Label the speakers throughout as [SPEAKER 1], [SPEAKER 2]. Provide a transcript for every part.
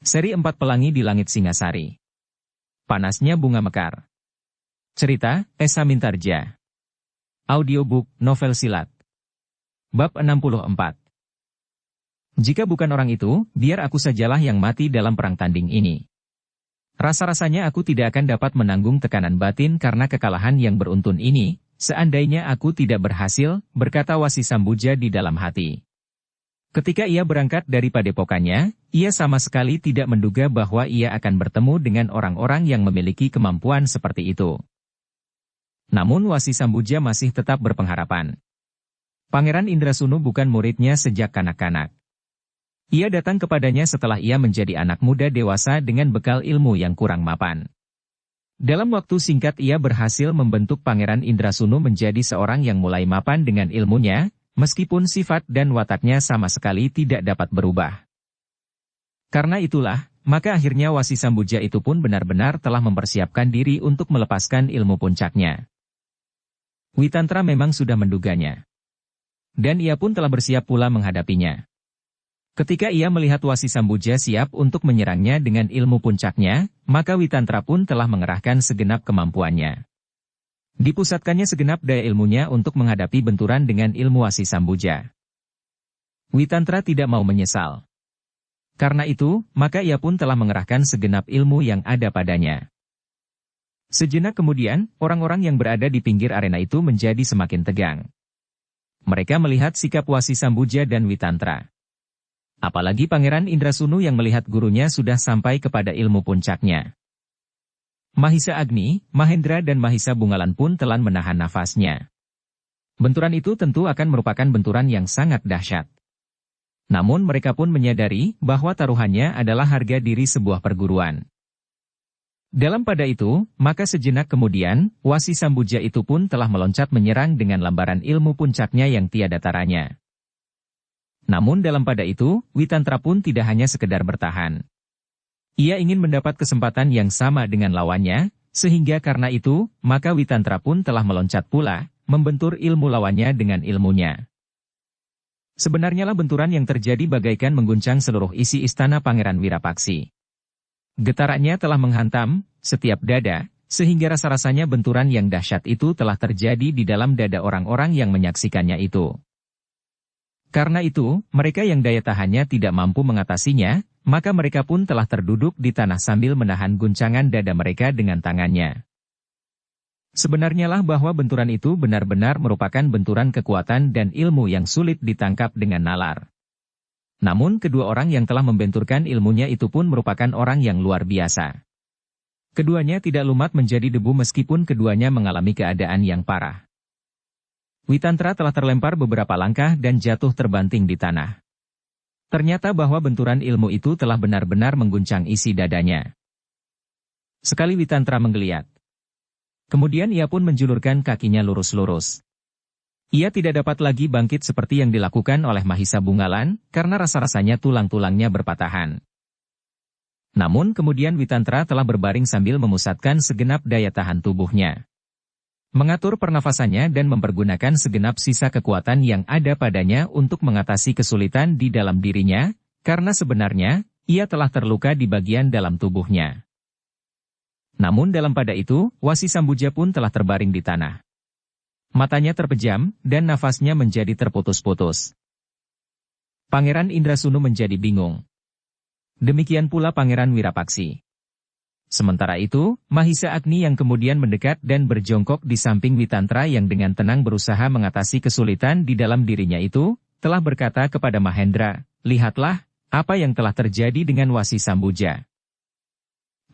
[SPEAKER 1] Seri 4 Pelangi di Langit Singasari. Panasnya Bunga Mekar. Cerita, Esa Mintarja. Audiobook, novel silat. Bab 64. Jika bukan orang itu, biar aku sajalah yang mati dalam perang tanding ini. Rasa-rasanya aku tidak akan dapat menanggung tekanan batin karena kekalahan yang beruntun ini, seandainya aku tidak berhasil, berkata Wasi Sambuja di dalam hati. Ketika ia berangkat dari padepokannya, ia sama sekali tidak menduga bahwa ia akan bertemu dengan orang-orang yang memiliki kemampuan seperti itu. Namun Wasi Sambuja masih tetap berpengharapan. Pangeran Indrasunu bukan muridnya sejak kanak-kanak. Ia datang kepadanya setelah ia menjadi anak muda dewasa dengan bekal ilmu yang kurang mapan. Dalam waktu singkat ia berhasil membentuk Pangeran Indrasunu menjadi seorang yang mulai mapan dengan ilmunya, meskipun sifat dan wataknya sama sekali tidak dapat berubah. Karena itulah, maka akhirnya Wasi Sambuja itu pun benar-benar telah mempersiapkan diri untuk melepaskan ilmu puncaknya. Witantra memang sudah menduganya. Dan ia pun telah bersiap pula menghadapinya. Ketika ia melihat Wasi Sambuja siap untuk menyerangnya dengan ilmu puncaknya, maka Witantra pun telah mengerahkan segenap kemampuannya. Dipusatkannya segenap daya ilmunya untuk menghadapi benturan dengan ilmu Wasi Sambuja. Witantra tidak mau menyesal. Karena itu, maka ia pun telah mengerahkan segenap ilmu yang ada padanya. Sejenak kemudian, orang-orang yang berada di pinggir arena itu menjadi semakin tegang. Mereka melihat sikap Wasi Sambuja dan Witantra. Apalagi Pangeran Indrasunu yang melihat gurunya sudah sampai kepada ilmu puncaknya. Mahisa Agni, Mahendra dan Mahisa Bungalan pun telah menahan nafasnya. Benturan itu tentu akan merupakan benturan yang sangat dahsyat. Namun mereka pun menyadari bahwa taruhannya adalah harga diri sebuah perguruan. Dalam pada itu, maka sejenak kemudian, Wasi Sambuja itu pun telah meloncat menyerang dengan lambaran ilmu puncaknya yang tiada taranya. Namun dalam pada itu, Witantra pun tidak hanya sekedar bertahan. Ia ingin mendapat kesempatan yang sama dengan lawannya, sehingga karena itu, maka Witantra pun telah meloncat pula, membentur ilmu lawannya dengan ilmunya. Sebenarnya lah benturan yang terjadi bagaikan mengguncang seluruh isi istana Pangeran Wirapaksi. Getarannya telah menghantam setiap dada, sehingga rasa-rasanya benturan yang dahsyat itu telah terjadi di dalam dada orang-orang yang menyaksikannya itu. Karena itu, mereka yang daya tahannya tidak mampu mengatasinya, maka mereka pun telah terduduk di tanah sambil menahan guncangan dada mereka dengan tangannya. Sebenarnya lah bahwa benturan itu benar-benar merupakan benturan kekuatan dan ilmu yang sulit ditangkap dengan nalar. Namun kedua orang yang telah membenturkan ilmunya itu pun merupakan orang yang luar biasa. Keduanya tidak lumat menjadi debu meskipun keduanya mengalami keadaan yang parah. Witantra telah terlempar beberapa langkah dan jatuh terbanting di tanah. Ternyata bahwa benturan ilmu itu telah benar-benar mengguncang isi dadanya. Sekali Witantra menggeliat. Kemudian ia pun menjulurkan kakinya lurus-lurus. Ia tidak dapat lagi bangkit seperti yang dilakukan oleh Mahisa Bungalan, karena rasa-rasanya tulang-tulangnya berpatahan. Namun kemudian Witantra telah berbaring sambil memusatkan segenap daya tahan tubuhnya. Mengatur pernafasannya dan mempergunakan segenap sisa kekuatan yang ada padanya untuk mengatasi kesulitan di dalam dirinya, karena sebenarnya, ia telah terluka di bagian dalam tubuhnya. Namun dalam pada itu, Wasi Sambuja pun telah terbaring di tanah. Matanya terpejam, dan nafasnya menjadi terputus-putus. Pangeran Indrasunu menjadi bingung. Demikian pula Pangeran Wirapaksi. Sementara itu, Mahisa Agni yang kemudian mendekat dan berjongkok di samping Witantra yang dengan tenang berusaha mengatasi kesulitan di dalam dirinya itu, telah berkata kepada Mahendra, "Lihatlah, apa yang telah terjadi dengan Wasi Sambuja."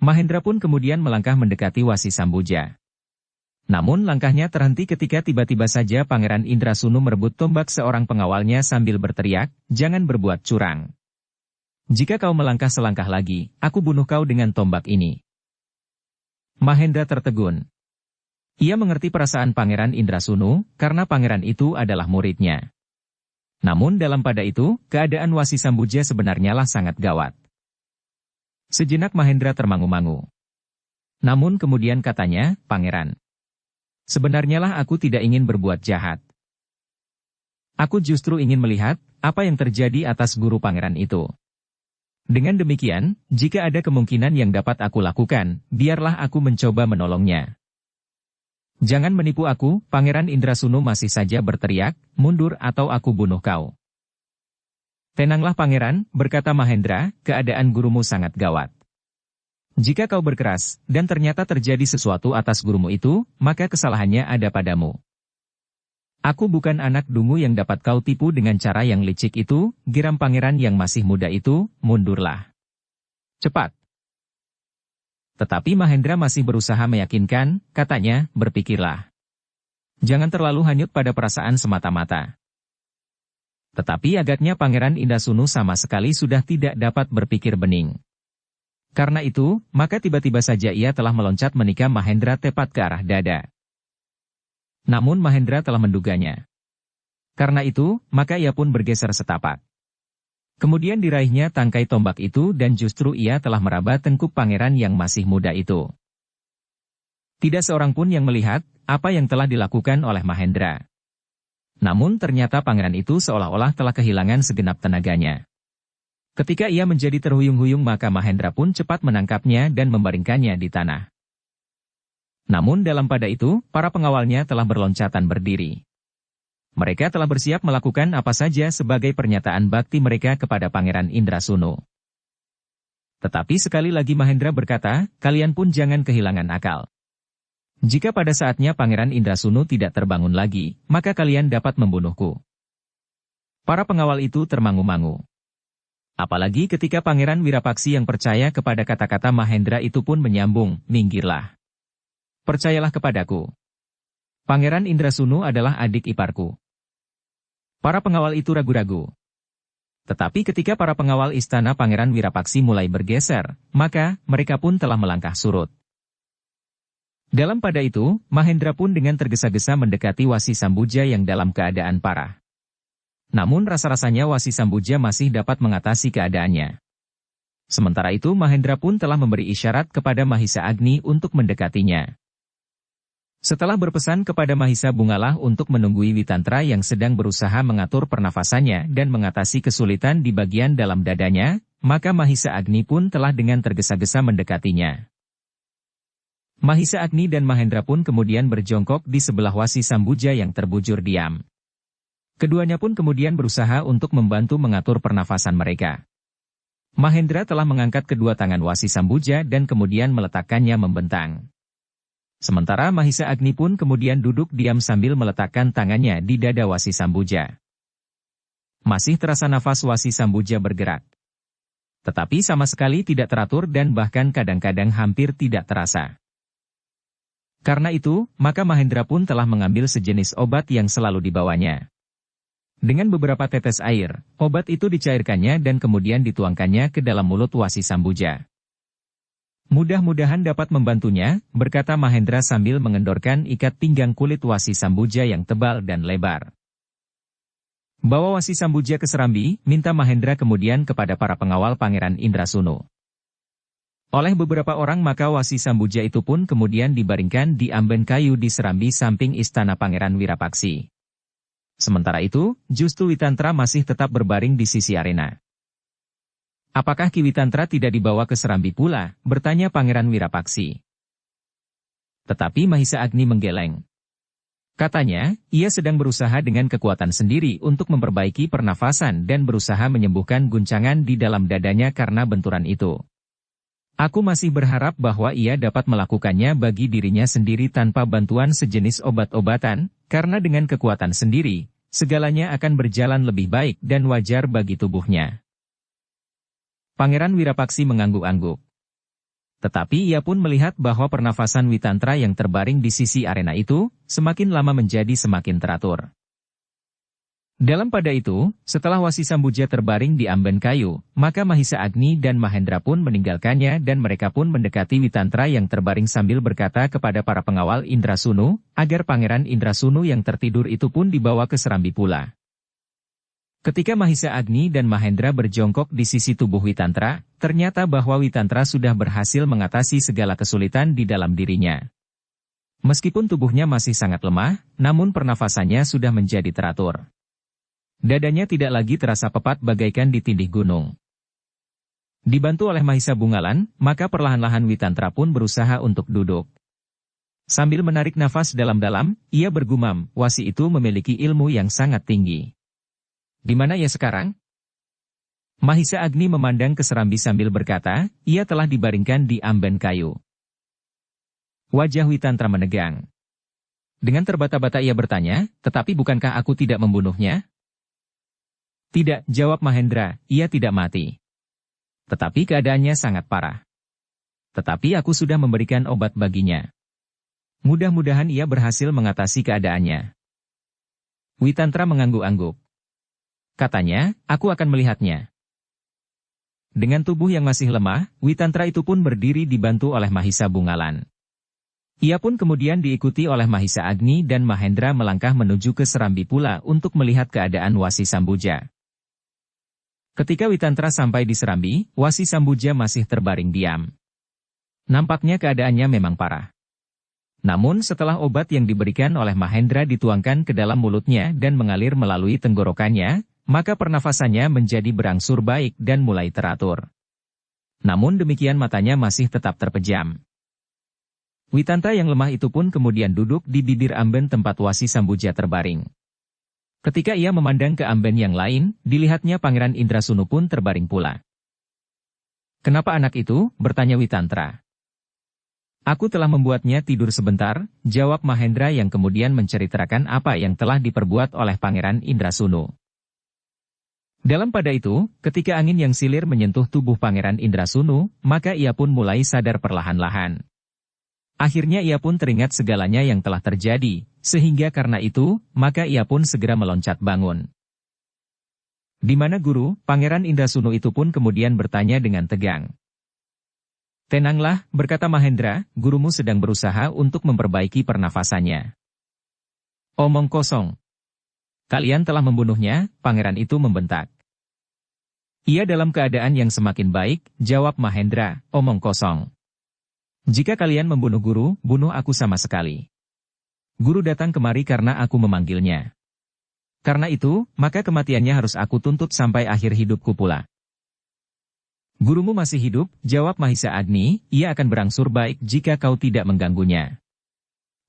[SPEAKER 1] Mahendra pun kemudian melangkah mendekati Wasi Sambuja. Namun langkahnya terhenti ketika tiba-tiba saja Pangeran Indrasunu merebut tombak seorang pengawalnya sambil berteriak, "Jangan berbuat curang. Jika kau melangkah selangkah lagi, aku bunuh kau dengan tombak ini." Mahendra tertegun. Ia mengerti perasaan Pangeran Indrasunu, karena pangeran itu adalah muridnya. Namun dalam pada itu, keadaan Wasi Sambuja sebenarnya lah sangat gawat. Sejenak Mahendra termangu-mangu. Namun kemudian katanya, "Pangeran, sebenarnya lah aku tidak ingin berbuat jahat. Aku justru ingin melihat, apa yang terjadi atas guru pangeran itu. Dengan demikian, jika ada kemungkinan yang dapat aku lakukan, biarlah aku mencoba menolongnya. Jangan menipu aku, Pangeran Indrasunu masih saja berteriak, mundur atau aku bunuh kau. Tenanglah Pangeran, berkata Mahendra, keadaan gurumu sangat gawat. Jika kau berkeras, dan ternyata terjadi sesuatu atas gurumu itu, maka kesalahannya ada padamu. Aku bukan anak dungu yang dapat kau tipu dengan cara yang licik itu, geram Pangeran yang masih muda itu, mundurlah. Cepat. Tetapi Mahendra masih berusaha meyakinkan, katanya, berpikirlah. Jangan terlalu hanyut pada perasaan semata-mata. Tetapi agaknya Pangeran Indrasunu sama sekali sudah tidak dapat berpikir bening. Karena itu, maka tiba-tiba saja ia telah meloncat menikam Mahendra tepat ke arah dada. Namun Mahendra telah menduganya. Karena itu, maka ia pun bergeser setapak. Kemudian diraihnya tangkai tombak itu dan justru ia telah meraba tengkuk pangeran yang masih muda itu. Tidak seorang pun yang melihat apa yang telah dilakukan oleh Mahendra. Namun ternyata pangeran itu seolah-olah telah kehilangan segenap tenaganya. Ketika ia menjadi terhuyung-huyung maka Mahendra pun cepat menangkapnya dan membaringkannya di tanah. Namun dalam pada itu, para pengawalnya telah berloncatan berdiri. Mereka telah bersiap melakukan apa saja sebagai pernyataan bakti mereka kepada Pangeran Indrasunu. Tetapi sekali lagi Mahendra berkata, kalian pun jangan kehilangan akal. Jika pada saatnya Pangeran Indrasunu tidak terbangun lagi, maka kalian dapat membunuhku. Para pengawal itu termangu-mangu. Apalagi ketika Pangeran Wirapaksi yang percaya kepada kata-kata Mahendra itu pun menyambung, minggirlah. Percayalah kepadaku. Pangeran Indrasunu adalah adik iparku. Para pengawal itu ragu-ragu. Tetapi ketika para pengawal istana Pangeran Wirapaksi mulai bergeser, maka mereka pun telah melangkah surut. Dalam pada itu, Mahendra pun dengan tergesa-gesa mendekati Wasi Sambuja yang dalam keadaan parah. Namun rasa-rasanya Wasi Sambuja masih dapat mengatasi keadaannya. Sementara itu Mahendra pun telah memberi isyarat kepada Mahisa Agni untuk mendekatinya. Setelah berpesan kepada Mahisa Bungalah untuk menunggui Witantra yang sedang berusaha mengatur pernafasannya dan mengatasi kesulitan di bagian dalam dadanya, maka Mahisa Agni pun telah dengan tergesa-gesa mendekatinya. Mahisa Agni dan Mahendra pun kemudian berjongkok di sebelah Wasi Sambuja yang terbujur diam. Keduanya pun kemudian berusaha untuk membantu mengatur pernafasan mereka. Mahendra telah mengangkat kedua tangan Wasi Sambuja dan kemudian meletakkannya membentang. Sementara Mahisa Agni pun kemudian duduk diam sambil meletakkan tangannya di dada Wasi Sambuja. Masih terasa nafas Wasi Sambuja bergerak. Tetapi sama sekali tidak teratur dan bahkan kadang-kadang hampir tidak terasa. Karena itu, maka Mahendra pun telah mengambil sejenis obat yang selalu dibawanya. Dengan beberapa tetes air, obat itu dicairkannya dan kemudian dituangkannya ke dalam mulut Wasi Sambuja. Mudah-mudahan dapat membantunya, berkata Mahendra sambil mengendorkan ikat pinggang kulit Wasi Sambuja yang tebal dan lebar. Bawa Wasi Sambuja ke serambi, minta Mahendra kemudian kepada para pengawal Pangeran Indrasunu. Oleh beberapa orang maka Wasi Sambuja itu pun kemudian dibaringkan di amben kayu di serambi samping istana Pangeran Wirapaksi. Sementara itu, Justu Witantra masih tetap berbaring di sisi arena. Apakah Ki Witantra tidak dibawa ke serambi pula? Bertanya Pangeran Wirapaksi. Tetapi Mahisa Agni menggeleng. Katanya, ia sedang berusaha dengan kekuatan sendiri untuk memperbaiki pernafasan dan berusaha menyembuhkan guncangan di dalam dadanya karena benturan itu. Aku masih berharap bahwa ia dapat melakukannya bagi dirinya sendiri tanpa bantuan sejenis obat-obatan, karena dengan kekuatan sendiri, segalanya akan berjalan lebih baik dan wajar bagi tubuhnya. Pangeran Wirapaksi mengangguk-angguk. Tetapi ia pun melihat bahwa pernafasan Witantra yang terbaring di sisi arena itu, semakin lama menjadi semakin teratur. Dalam pada itu, setelah Wasi Sambuja terbaring di amben kayu, maka Mahisa Agni dan Mahendra pun meninggalkannya dan mereka pun mendekati Witantra yang terbaring sambil berkata kepada para pengawal Indrasunu, agar Pangeran Indrasunu yang tertidur itu pun dibawa ke serambi pula. Ketika Mahisa Agni dan Mahendra berjongkok di sisi tubuh Witantra, ternyata bahwa Witantra sudah berhasil mengatasi segala kesulitan di dalam dirinya. Meskipun tubuhnya masih sangat lemah, namun pernafasannya sudah menjadi teratur. Dadanya tidak lagi terasa pepat bagaikan ditindih gunung. Dibantu oleh Mahisa Bungalan, maka perlahan-lahan Witantra pun berusaha untuk duduk. Sambil menarik nafas dalam-dalam, ia bergumam, Wasi itu memiliki ilmu yang sangat tinggi. Di mana ia sekarang? Mahisa Agni memandang ke Serambi sambil berkata, ia telah dibaringkan di amben kayu. Wajah Witantra menegang. Dengan terbata-bata ia bertanya, tetapi bukankah aku tidak membunuhnya? Tidak, jawab Mahendra, ia tidak mati. Tetapi keadaannya sangat parah. Tetapi aku sudah memberikan obat baginya. Mudah-mudahan ia berhasil mengatasi keadaannya. Witantra mengangguk-angguk. Katanya, aku akan melihatnya. Dengan tubuh yang masih lemah, Witantra itu pun berdiri dibantu oleh Mahisa Bungalan. Ia pun kemudian diikuti oleh Mahisa Agni dan Mahendra melangkah menuju ke Serambi pula untuk melihat keadaan Wasi Sambuja. Ketika Witantra sampai di Serambi, Wasi Sambuja masih terbaring diam. Nampaknya keadaannya memang parah. Namun setelah obat yang diberikan oleh Mahendra dituangkan ke dalam mulutnya dan mengalir melalui tenggorokannya, maka pernafasannya menjadi berangsur baik dan mulai teratur. Namun demikian matanya masih tetap terpejam. Witantra yang lemah itu pun kemudian duduk di bibir amben tempat Wasi Sambuja terbaring. Ketika ia memandang ke amben yang lain, dilihatnya Pangeran Indrasunu pun terbaring pula. Kenapa anak itu? Bertanya Witantra. Aku telah membuatnya tidur sebentar, jawab Mahendra yang kemudian menceritakan apa yang telah diperbuat oleh Pangeran Indrasunu. Dalam pada itu, ketika angin yang silir menyentuh tubuh Pangeran Indrasunu, maka ia pun mulai sadar perlahan-lahan. Akhirnya ia pun teringat segalanya yang telah terjadi, sehingga karena itu, maka ia pun segera meloncat bangun. Di mana guru? Pangeran Indrasunu itu pun kemudian bertanya dengan tegang. Tenanglah, berkata Mahendra, gurumu sedang berusaha untuk memperbaiki pernafasannya. Omong kosong. Kalian telah membunuhnya, pangeran itu membentak. Ia dalam keadaan yang semakin baik, jawab Mahendra, omong kosong. Jika kalian membunuh guru, bunuh aku sama sekali. Guru datang kemari karena aku memanggilnya. Karena itu, maka kematiannya harus aku tuntut sampai akhir hidupku pula. Gurumu masih hidup, jawab Mahisa Agni, ia akan berangsur baik jika kau tidak mengganggunya.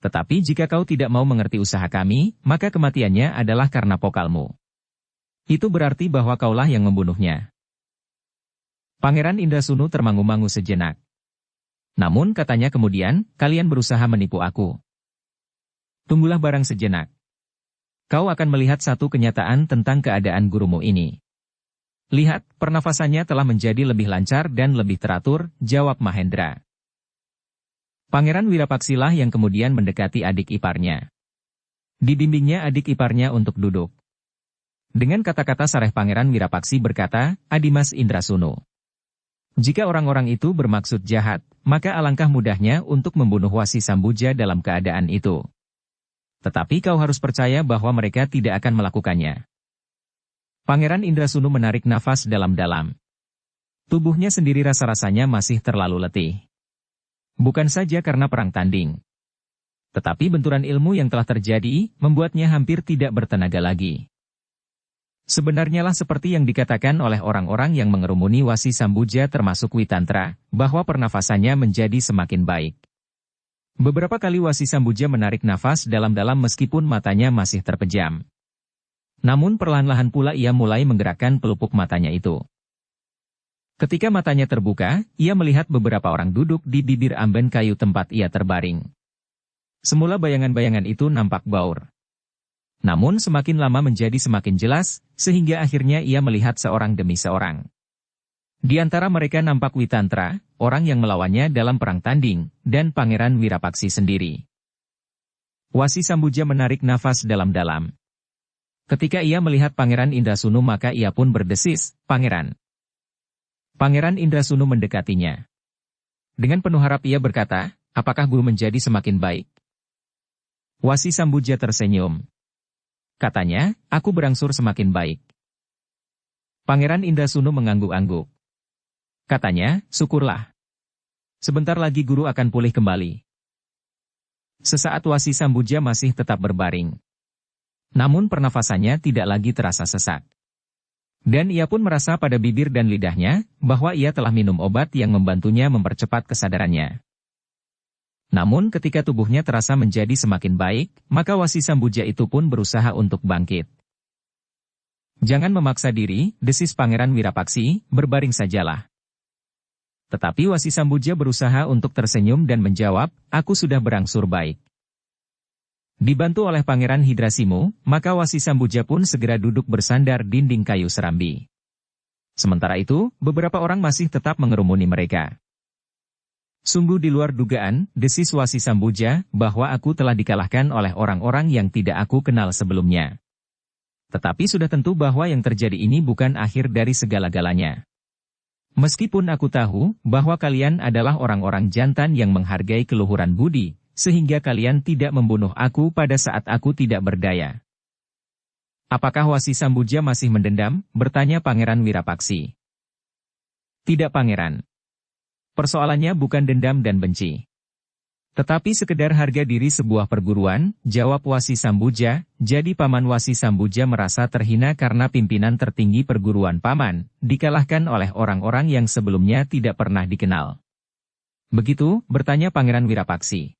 [SPEAKER 1] Tetapi jika kau tidak mau mengerti usaha kami, maka kematiannya adalah karena pokalmu. Itu berarti bahwa kaulah yang membunuhnya. Pangeran Indrasunu termangu-mangu sejenak. Namun katanya kemudian, kalian berusaha menipu aku. Tunggulah barang sejenak. Kau akan melihat satu kenyataan tentang keadaan gurumu ini. Lihat, pernafasannya telah menjadi lebih lancar dan lebih teratur, jawab Mahendra. Pangeran Wirapaksilah yang kemudian mendekati adik iparnya. Dibimbingnya adik iparnya untuk duduk. Dengan kata-kata sareh Pangeran Wirapaksi berkata, Adimas Indrasunu. Jika orang-orang itu bermaksud jahat, maka alangkah mudahnya untuk membunuh Wasi Sambuja dalam keadaan itu. Tetapi kau harus percaya bahwa mereka tidak akan melakukannya. Pangeran Indrasunu menarik nafas dalam-dalam. Tubuhnya sendiri rasa-rasanya masih terlalu letih. Bukan saja karena perang tanding. Tetapi benturan ilmu yang telah terjadi, membuatnya hampir tidak bertenaga lagi. Sebenarnya lah seperti yang dikatakan oleh orang-orang yang mengerumuni Wasi Sambuja termasuk Witantra, bahwa pernafasannya menjadi semakin baik. Beberapa kali Wasi Sambuja menarik nafas dalam-dalam meskipun matanya masih terpejam. Namun perlahan-lahan pula ia mulai menggerakkan pelupuk matanya itu. Ketika matanya terbuka, ia melihat beberapa orang duduk di bibir amben kayu tempat ia terbaring. Semula bayangan-bayangan itu nampak baur. Namun semakin lama menjadi semakin jelas, sehingga akhirnya ia melihat seorang demi seorang. Di antara mereka nampak Witantra, orang yang melawannya dalam perang tanding, dan Pangeran Wirapaksi sendiri. Wasi Sambuja menarik nafas dalam-dalam. Ketika ia melihat Pangeran Indrasunu maka ia pun berdesis, Pangeran. Pangeran Indrasunu mendekatinya. Dengan penuh harap ia berkata, apakah guru menjadi semakin baik? Wasi Sambuja tersenyum. Katanya, aku berangsur semakin baik. Pangeran Indrasunu mengangguk-angguk. Katanya, syukurlah. Sebentar lagi guru akan pulih kembali. Sesaat Wasi Sambuja masih tetap berbaring. Namun pernafasannya tidak lagi terasa sesak. Dan ia pun merasa pada bibir dan lidahnya, bahwa ia telah minum obat yang membantunya mempercepat kesadarannya. Namun ketika tubuhnya terasa menjadi semakin baik, maka Wasi Sambuja itu pun berusaha untuk bangkit. "Jangan memaksa diri," desis Pangeran Wirapaksi, "berbaring sajalah." Tetapi Wasi Sambuja berusaha untuk tersenyum dan menjawab, "Aku sudah berangsur baik." Dibantu oleh Pangeran Hidrasimu, maka Wasi Sambuja pun segera duduk bersandar dinding kayu serambi. Sementara itu, beberapa orang masih tetap mengerumuni mereka. "Sungguh di luar dugaan," desis Wasi Sambuja, "bahwa aku telah dikalahkan oleh orang-orang yang tidak aku kenal sebelumnya. Tetapi sudah tentu bahwa yang terjadi ini bukan akhir dari segala-galanya. Meskipun aku tahu bahwa kalian adalah orang-orang jantan yang menghargai keluhuran budi, sehingga kalian tidak membunuh aku pada saat aku tidak berdaya." "Apakah Wasi Sambuja masih mendendam?" bertanya Pangeran Wirapaksi. "Tidak, Pangeran. Persoalannya bukan dendam dan benci. Tetapi sekedar harga diri sebuah perguruan," jawab Wasi Sambuja. "Jadi Paman Wasi Sambuja merasa terhina karena pimpinan tertinggi perguruan Paman dikalahkan oleh orang-orang yang sebelumnya tidak pernah dikenal." "Begitu?" bertanya Pangeran Wirapaksi.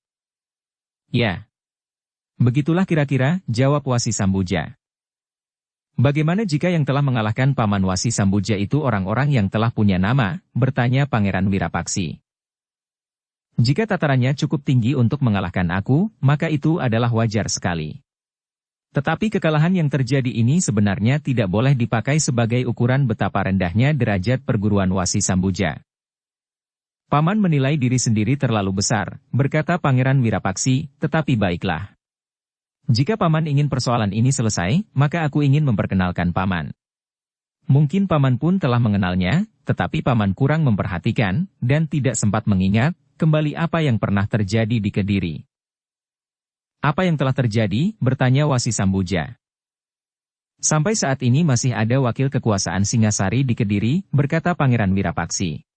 [SPEAKER 1] "Ya. Begitulah kira-kira," jawab Wasi Sambuja. "Bagaimana jika yang telah mengalahkan Paman Wasi Sambuja itu orang-orang yang telah punya nama?" bertanya Pangeran Wirapaksi. "Jika tatarannya cukup tinggi untuk mengalahkan aku, maka itu adalah wajar sekali. Tetapi kekalahan yang terjadi ini sebenarnya tidak boleh dipakai sebagai ukuran betapa rendahnya derajat perguruan Wasi Sambuja." "Paman menilai diri sendiri terlalu besar," berkata Pangeran Wirapaksi, "tetapi baiklah. Jika Paman ingin persoalan ini selesai, maka aku ingin memperkenalkan Paman. Mungkin Paman pun telah mengenalnya, tetapi Paman kurang memperhatikan, dan tidak sempat mengingat kembali apa yang pernah terjadi di Kediri." "Apa yang telah terjadi?" bertanya Wasi Sambuja. "Sampai saat ini masih ada wakil kekuasaan Singasari di Kediri," berkata Pangeran Wirapaksi.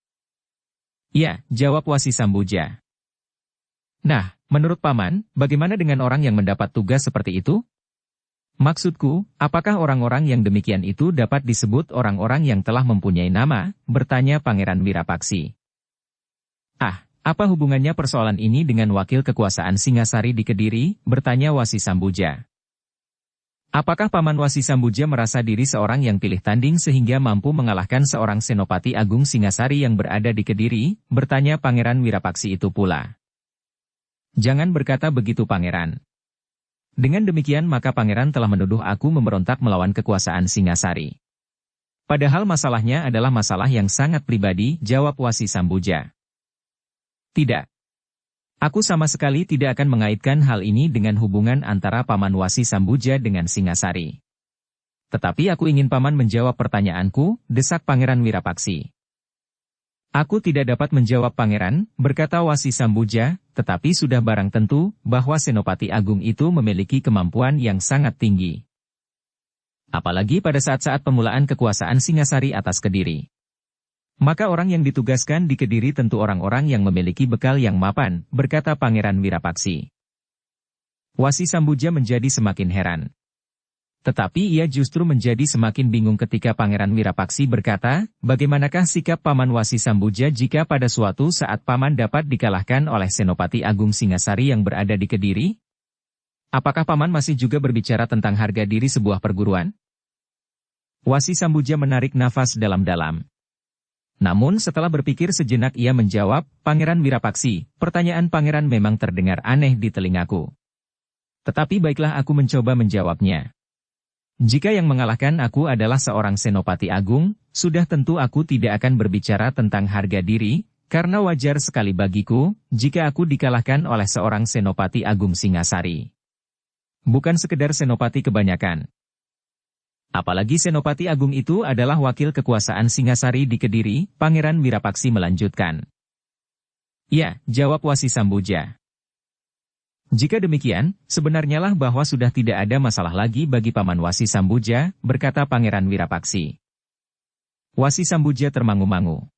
[SPEAKER 1] "Ya," jawab Wasi Sambuja. "Nah, menurut Paman, bagaimana dengan orang yang mendapat tugas seperti itu?" "Maksudku, apakah orang-orang yang demikian itu dapat disebut orang-orang yang telah mempunyai nama?" bertanya Pangeran Wirapaksi. "Ah, apa hubungannya persoalan ini dengan wakil kekuasaan Singasari di Kediri?" bertanya Wasi Sambuja. "Apakah Paman Wasi Sambuja merasa diri seorang yang pilih tanding sehingga mampu mengalahkan seorang Senopati Agung Singasari yang berada di Kediri?" bertanya Pangeran Wirapaksi itu pula. "Jangan berkata begitu, Pangeran. Dengan demikian maka Pangeran telah menuduh aku memberontak melawan kekuasaan Singasari. Padahal masalahnya adalah masalah yang sangat pribadi," jawab Wasi Sambuja. "Tidak. Aku sama sekali tidak akan mengaitkan hal ini dengan hubungan antara Paman Wasi Sambuja dengan Singasari. Tetapi aku ingin Paman menjawab pertanyaanku," desak Pangeran Wirapaksi. "Aku tidak dapat menjawab, Pangeran," berkata Wasi Sambuja, "tetapi sudah barang tentu bahwa Senopati Agung itu memiliki kemampuan yang sangat tinggi. Apalagi pada saat-saat pemulaan kekuasaan Singasari atas Kediri. Maka orang yang ditugaskan di Kediri tentu orang-orang yang memiliki bekal yang mapan," berkata Pangeran Wirapaksi. Wasi Sambuja menjadi semakin heran. Tetapi ia justru menjadi semakin bingung ketika Pangeran Wirapaksi berkata, "Bagaimanakah sikap Paman Wasi Sambuja jika pada suatu saat Paman dapat dikalahkan oleh Senopati Agung Singasari yang berada di Kediri? Apakah Paman masih juga berbicara tentang harga diri sebuah perguruan?" Wasi Sambuja menarik nafas dalam-dalam. Namun setelah berpikir sejenak ia menjawab, "Pangeran Wirapaksi, pertanyaan Pangeran memang terdengar aneh di telingaku. Tetapi baiklah aku mencoba menjawabnya. Jika yang mengalahkan aku adalah seorang Senopati Agung, sudah tentu aku tidak akan berbicara tentang harga diri, karena wajar sekali bagiku, jika aku dikalahkan oleh seorang Senopati Agung Singasari. Bukan sekedar Senopati kebanyakan. Apalagi Senopati Agung itu adalah wakil kekuasaan Singasari di Kediri," Pangeran Wirapaksi melanjutkan. "Ya," jawab Wasi Sambuja. "Jika demikian, sebenarnya lah bahwa sudah tidak ada masalah lagi bagi Paman Wasi Sambuja," berkata Pangeran Wirapaksi. Wasi Sambuja termangu-mangu.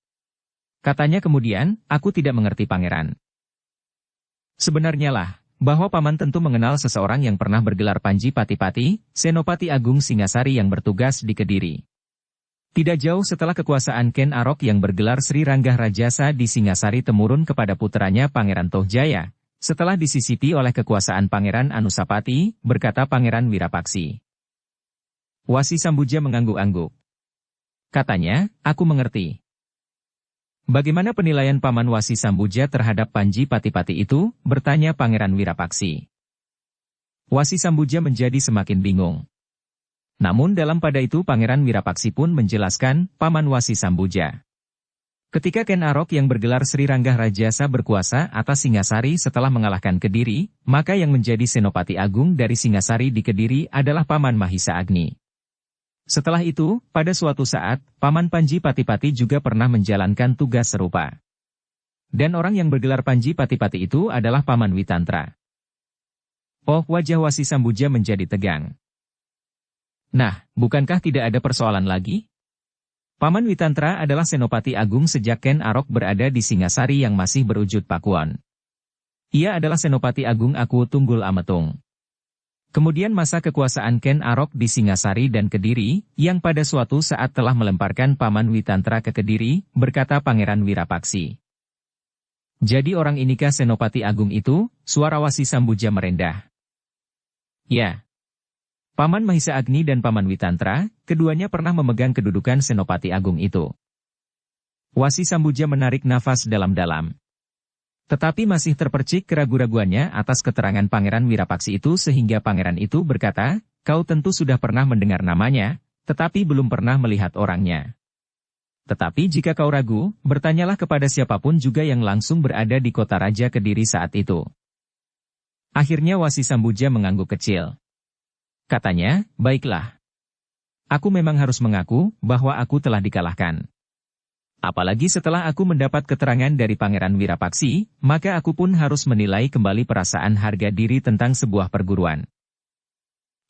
[SPEAKER 1] Katanya kemudian, "Aku tidak mengerti, Pangeran." "Sebenarnya lah, bahwa Paman tentu mengenal seseorang yang pernah bergelar Panji Pati-Pati, Senopati Agung Singasari yang bertugas di Kediri. Tidak jauh setelah kekuasaan Ken Arok yang bergelar Sri Ranggah Rajasa di Singasari temurun kepada puteranya Pangeran Tohjaya, setelah disisipi oleh kekuasaan Pangeran Anusapati, berkata Pangeran Wirapaksi. Wasi Sambuja mengangguk-angguk. Katanya, aku mengerti. Bagaimana penilaian Paman Wasi Sambuja terhadap Panji Pati-Pati itu? Bertanya Pangeran Wirapaksi. Wasi Sambuja menjadi semakin bingung. Namun dalam pada itu Pangeran Wirapaksi pun menjelaskan, Paman Wasi Sambuja. Ketika Ken Arok yang bergelar Sri Ranggah Rajasa berkuasa atas Singasari setelah mengalahkan Kediri, maka yang menjadi Senopati Agung dari Singasari di Kediri adalah Paman Mahisa Agni. Setelah itu, pada suatu saat, Paman Panji Pati-Pati juga pernah menjalankan tugas serupa. Dan orang yang bergelar Panji Pati-Pati itu adalah Paman Witantra. Oh, wajah Wasi Sambuja menjadi tegang. Nah, bukankah tidak ada persoalan lagi? Paman Witantra adalah Senopati Agung sejak Ken Arok berada di Singasari yang masih berwujud Pakuan. Ia adalah Senopati Agung Aku Tunggul Ametung. Kemudian masa kekuasaan Ken Arok di Singasari dan Kediri, yang pada suatu saat telah melemparkan Paman Witantra ke Kediri, berkata Pangeran Wirapaksi. Jadi orang inikah Senopati Agung itu? Suara Wasi Sambuja merendah. Ya. Paman Mahisa Agni dan Paman Witantra, keduanya pernah memegang kedudukan Senopati Agung itu. Wasi Sambuja menarik nafas dalam-dalam. Tetapi masih terpercik keraguan-raguannya atas keterangan Pangeran Wirapaksi itu sehingga pangeran itu berkata, kau tentu sudah pernah mendengar namanya, tetapi belum pernah melihat orangnya. Tetapi jika kau ragu, bertanyalah kepada siapapun juga yang langsung berada di kota Raja Kediri saat itu. Akhirnya Wasi Sambuja mengangguk kecil. Katanya, baiklah. Aku memang harus mengaku bahwa aku telah dikalahkan. Apalagi setelah aku mendapat keterangan dari Pangeran Wirapaksi, maka aku pun harus menilai kembali perasaan harga diri tentang sebuah perguruan.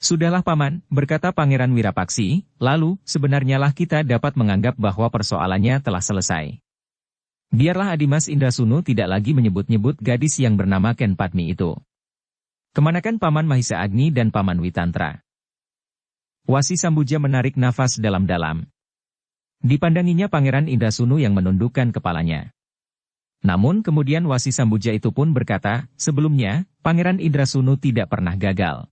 [SPEAKER 1] Sudahlah Paman, berkata Pangeran Wirapaksi, lalu, sebenarnya lah kita dapat menganggap bahwa persoalannya telah selesai. Biarlah Adimas Indrasunu tidak lagi menyebut-nyebut gadis yang bernama Ken Padmi itu. Kemanakan Paman Mahisa Agni dan Paman Witantra? Wasi Sambuja menarik nafas dalam-dalam. Dipandanginya Pangeran Indrasunu yang menundukkan kepalanya. Namun kemudian Wasi Sambuja itu pun berkata, sebelumnya, Pangeran Indrasunu tidak pernah gagal.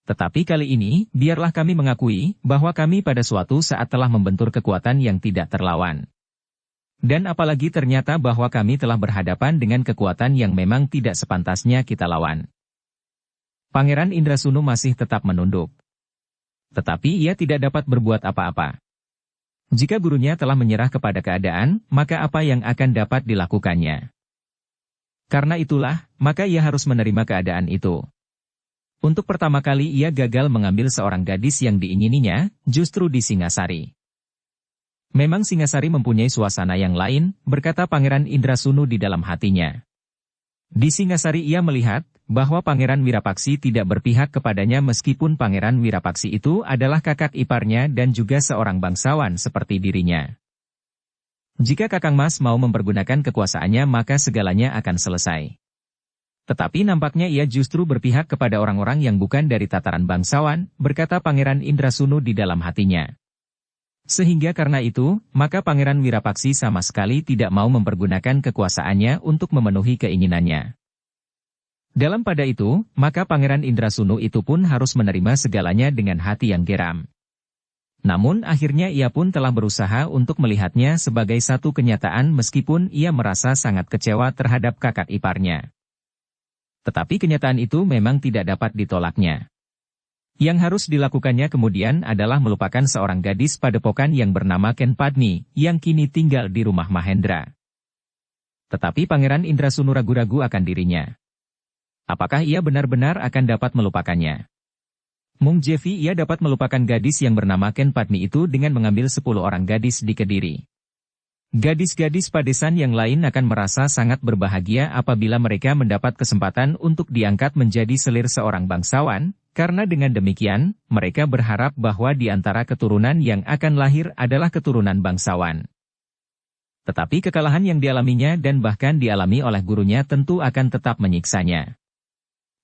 [SPEAKER 1] Tetapi kali ini, biarlah kami mengakui bahwa kami pada suatu saat telah membentur kekuatan yang tidak terlawan. Dan apalagi ternyata bahwa kami telah berhadapan dengan kekuatan yang memang tidak sepantasnya kita lawan. Pangeran Indrasunu masih tetap menunduk. Tetapi ia tidak dapat berbuat apa-apa. Jika gurunya telah menyerah kepada keadaan, maka apa yang akan dapat dilakukannya? Karena itulah, maka ia harus menerima keadaan itu. Untuk pertama kali ia gagal mengambil seorang gadis yang diingininya, justru di Singasari. Memang Singasari mempunyai suasana yang lain, berkata Pangeran Indrasunu di dalam hatinya. Di Singasari ia melihat bahwa Pangeran Wirapaksi tidak berpihak kepadanya meskipun Pangeran Wirapaksi itu adalah kakak iparnya dan juga seorang bangsawan seperti dirinya. Jika Kakang Mas mau mempergunakan kekuasaannya maka segalanya akan selesai. Tetapi nampaknya ia justru berpihak kepada orang-orang yang bukan dari tataran bangsawan, berkata Pangeran Indrasunu di dalam hatinya. Sehingga karena itu, maka Pangeran Wirapaksi sama sekali tidak mau mempergunakan kekuasaannya untuk memenuhi keinginannya. Dalam pada itu, maka Pangeran Indrasunu itu pun harus menerima segalanya dengan hati yang geram. Namun akhirnya ia pun telah berusaha untuk melihatnya sebagai satu kenyataan meskipun ia merasa sangat kecewa terhadap kakak iparnya. Tetapi kenyataan itu memang tidak dapat ditolaknya. Yang harus dilakukannya kemudian adalah melupakan seorang gadis padepokan yang bernama Ken Padmi, yang kini tinggal di rumah Mahendra. Tetapi Pangeran Indrasunu ragu-ragu akan dirinya. Apakah ia benar-benar akan dapat melupakannya? Mung Jevi ia dapat melupakan gadis yang bernama Ken Padmi itu dengan mengambil 10 orang gadis di Kediri. Gadis-gadis padesan yang lain akan merasa sangat berbahagia apabila mereka mendapat kesempatan untuk diangkat menjadi selir seorang bangsawan, karena dengan demikian, mereka berharap bahwa di antara keturunan yang akan lahir adalah keturunan bangsawan. Tetapi kekalahan yang dialaminya dan bahkan dialami oleh gurunya tentu akan tetap menyiksanya.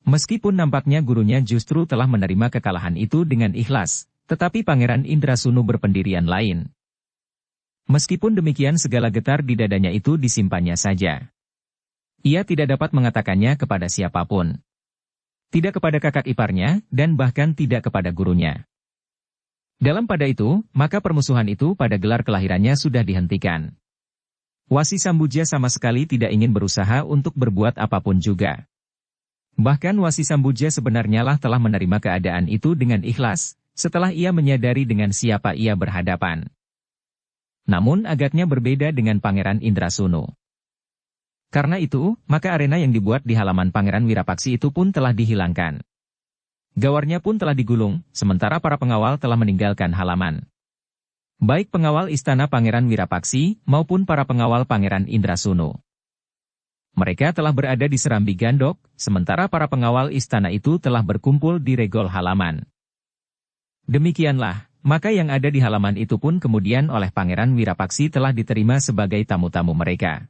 [SPEAKER 1] Meskipun nampaknya gurunya justru telah menerima kekalahan itu dengan ikhlas, Tetapi Pangeran Indrasunu berpendirian lain. Meskipun demikian segala getar di dadanya itu disimpannya saja. Ia tidak dapat mengatakannya kepada siapapun. Tidak kepada kakak iparnya, dan bahkan tidak kepada gurunya. Dalam pada itu, maka permusuhan itu pada gelar kelahirannya sudah dihentikan. Wasi Sambuja sama sekali tidak ingin berusaha untuk berbuat apapun juga. Bahkan Wasi Sambuja sebenarnya lah telah menerima keadaan itu dengan ikhlas, setelah ia menyadari dengan siapa ia berhadapan. Namun agaknya berbeda dengan Pangeran Indrasunu. Karena itu, maka arena yang dibuat di halaman Pangeran Wirapaksi itu pun telah dihilangkan. Gawarnya pun telah digulung, sementara para pengawal telah meninggalkan halaman. Baik pengawal istana Pangeran Wirapaksi maupun para pengawal Pangeran Indrasunu. Mereka telah berada di serambi Gandok, sementara para pengawal istana itu telah berkumpul di regol halaman. Demikianlah, maka yang ada di halaman itu pun kemudian oleh Pangeran Wirapaksi telah diterima sebagai tamu-tamu mereka.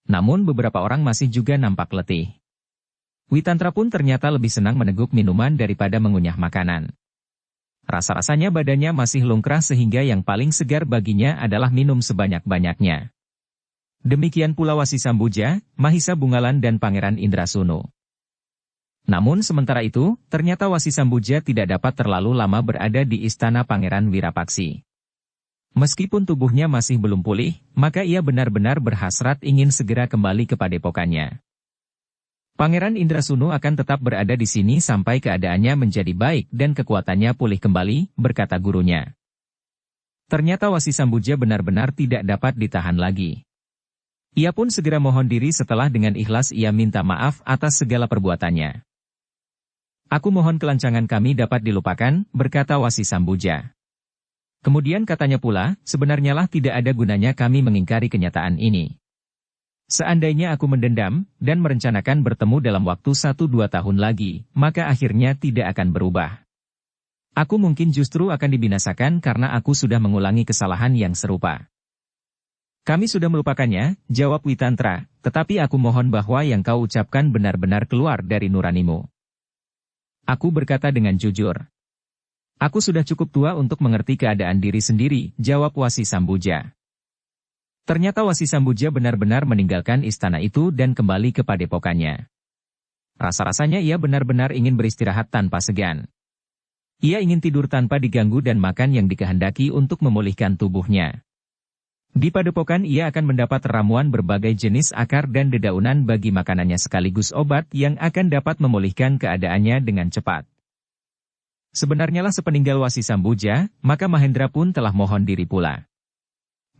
[SPEAKER 1] Namun beberapa orang masih juga nampak letih. Witantra pun ternyata lebih senang meneguk minuman daripada mengunyah makanan. Rasa-rasanya badannya masih lungkrah sehingga yang paling segar baginya adalah minum sebanyak-banyaknya. Demikian pula Wasi Sambuja, Mahisa Bungalan dan Pangeran Indrasunu. Namun sementara itu, ternyata Wasi Sambuja tidak dapat terlalu lama berada di istana Pangeran Wirapaksi. Meskipun tubuhnya masih belum pulih, maka ia benar-benar berhasrat ingin segera kembali ke padepokannya. Pangeran Indrasunu akan tetap berada di sini sampai keadaannya menjadi baik dan kekuatannya pulih kembali, berkata gurunya. Ternyata Wasi Sambuja benar-benar tidak dapat ditahan lagi. Ia pun segera mohon diri setelah dengan ikhlas ia minta maaf atas segala perbuatannya. Aku mohon kelancangan kami dapat dilupakan, berkata Wasi Sambuja. Kemudian katanya pula, sebenarnya lah tidak ada gunanya kami mengingkari kenyataan ini. Seandainya aku mendendam, dan merencanakan bertemu dalam waktu 1-2 tahun lagi, maka akhirnya tidak akan berubah. Aku mungkin justru akan dibinasakan karena aku sudah mengulangi kesalahan yang serupa. Kami sudah melupakannya, jawab Witantra, tetapi aku mohon bahwa yang kau ucapkan benar-benar keluar dari nuranimu. Aku berkata dengan jujur. Aku sudah cukup tua untuk mengerti keadaan diri sendiri, jawab Wasi Sambuja. Ternyata Wasi Sambuja benar-benar meninggalkan istana itu dan kembali ke padepokannya. Rasa-rasanya ia benar-benar ingin beristirahat tanpa segan. Ia ingin tidur tanpa diganggu dan makan yang dikehendaki untuk memulihkan tubuhnya. Di padepokan ia akan mendapat ramuan berbagai jenis akar dan dedaunan bagi makanannya sekaligus obat yang akan dapat memulihkan keadaannya dengan cepat. Sebenarnya lah sepeninggal Wasi Sambuja, maka Mahendra pun telah mohon diri pula.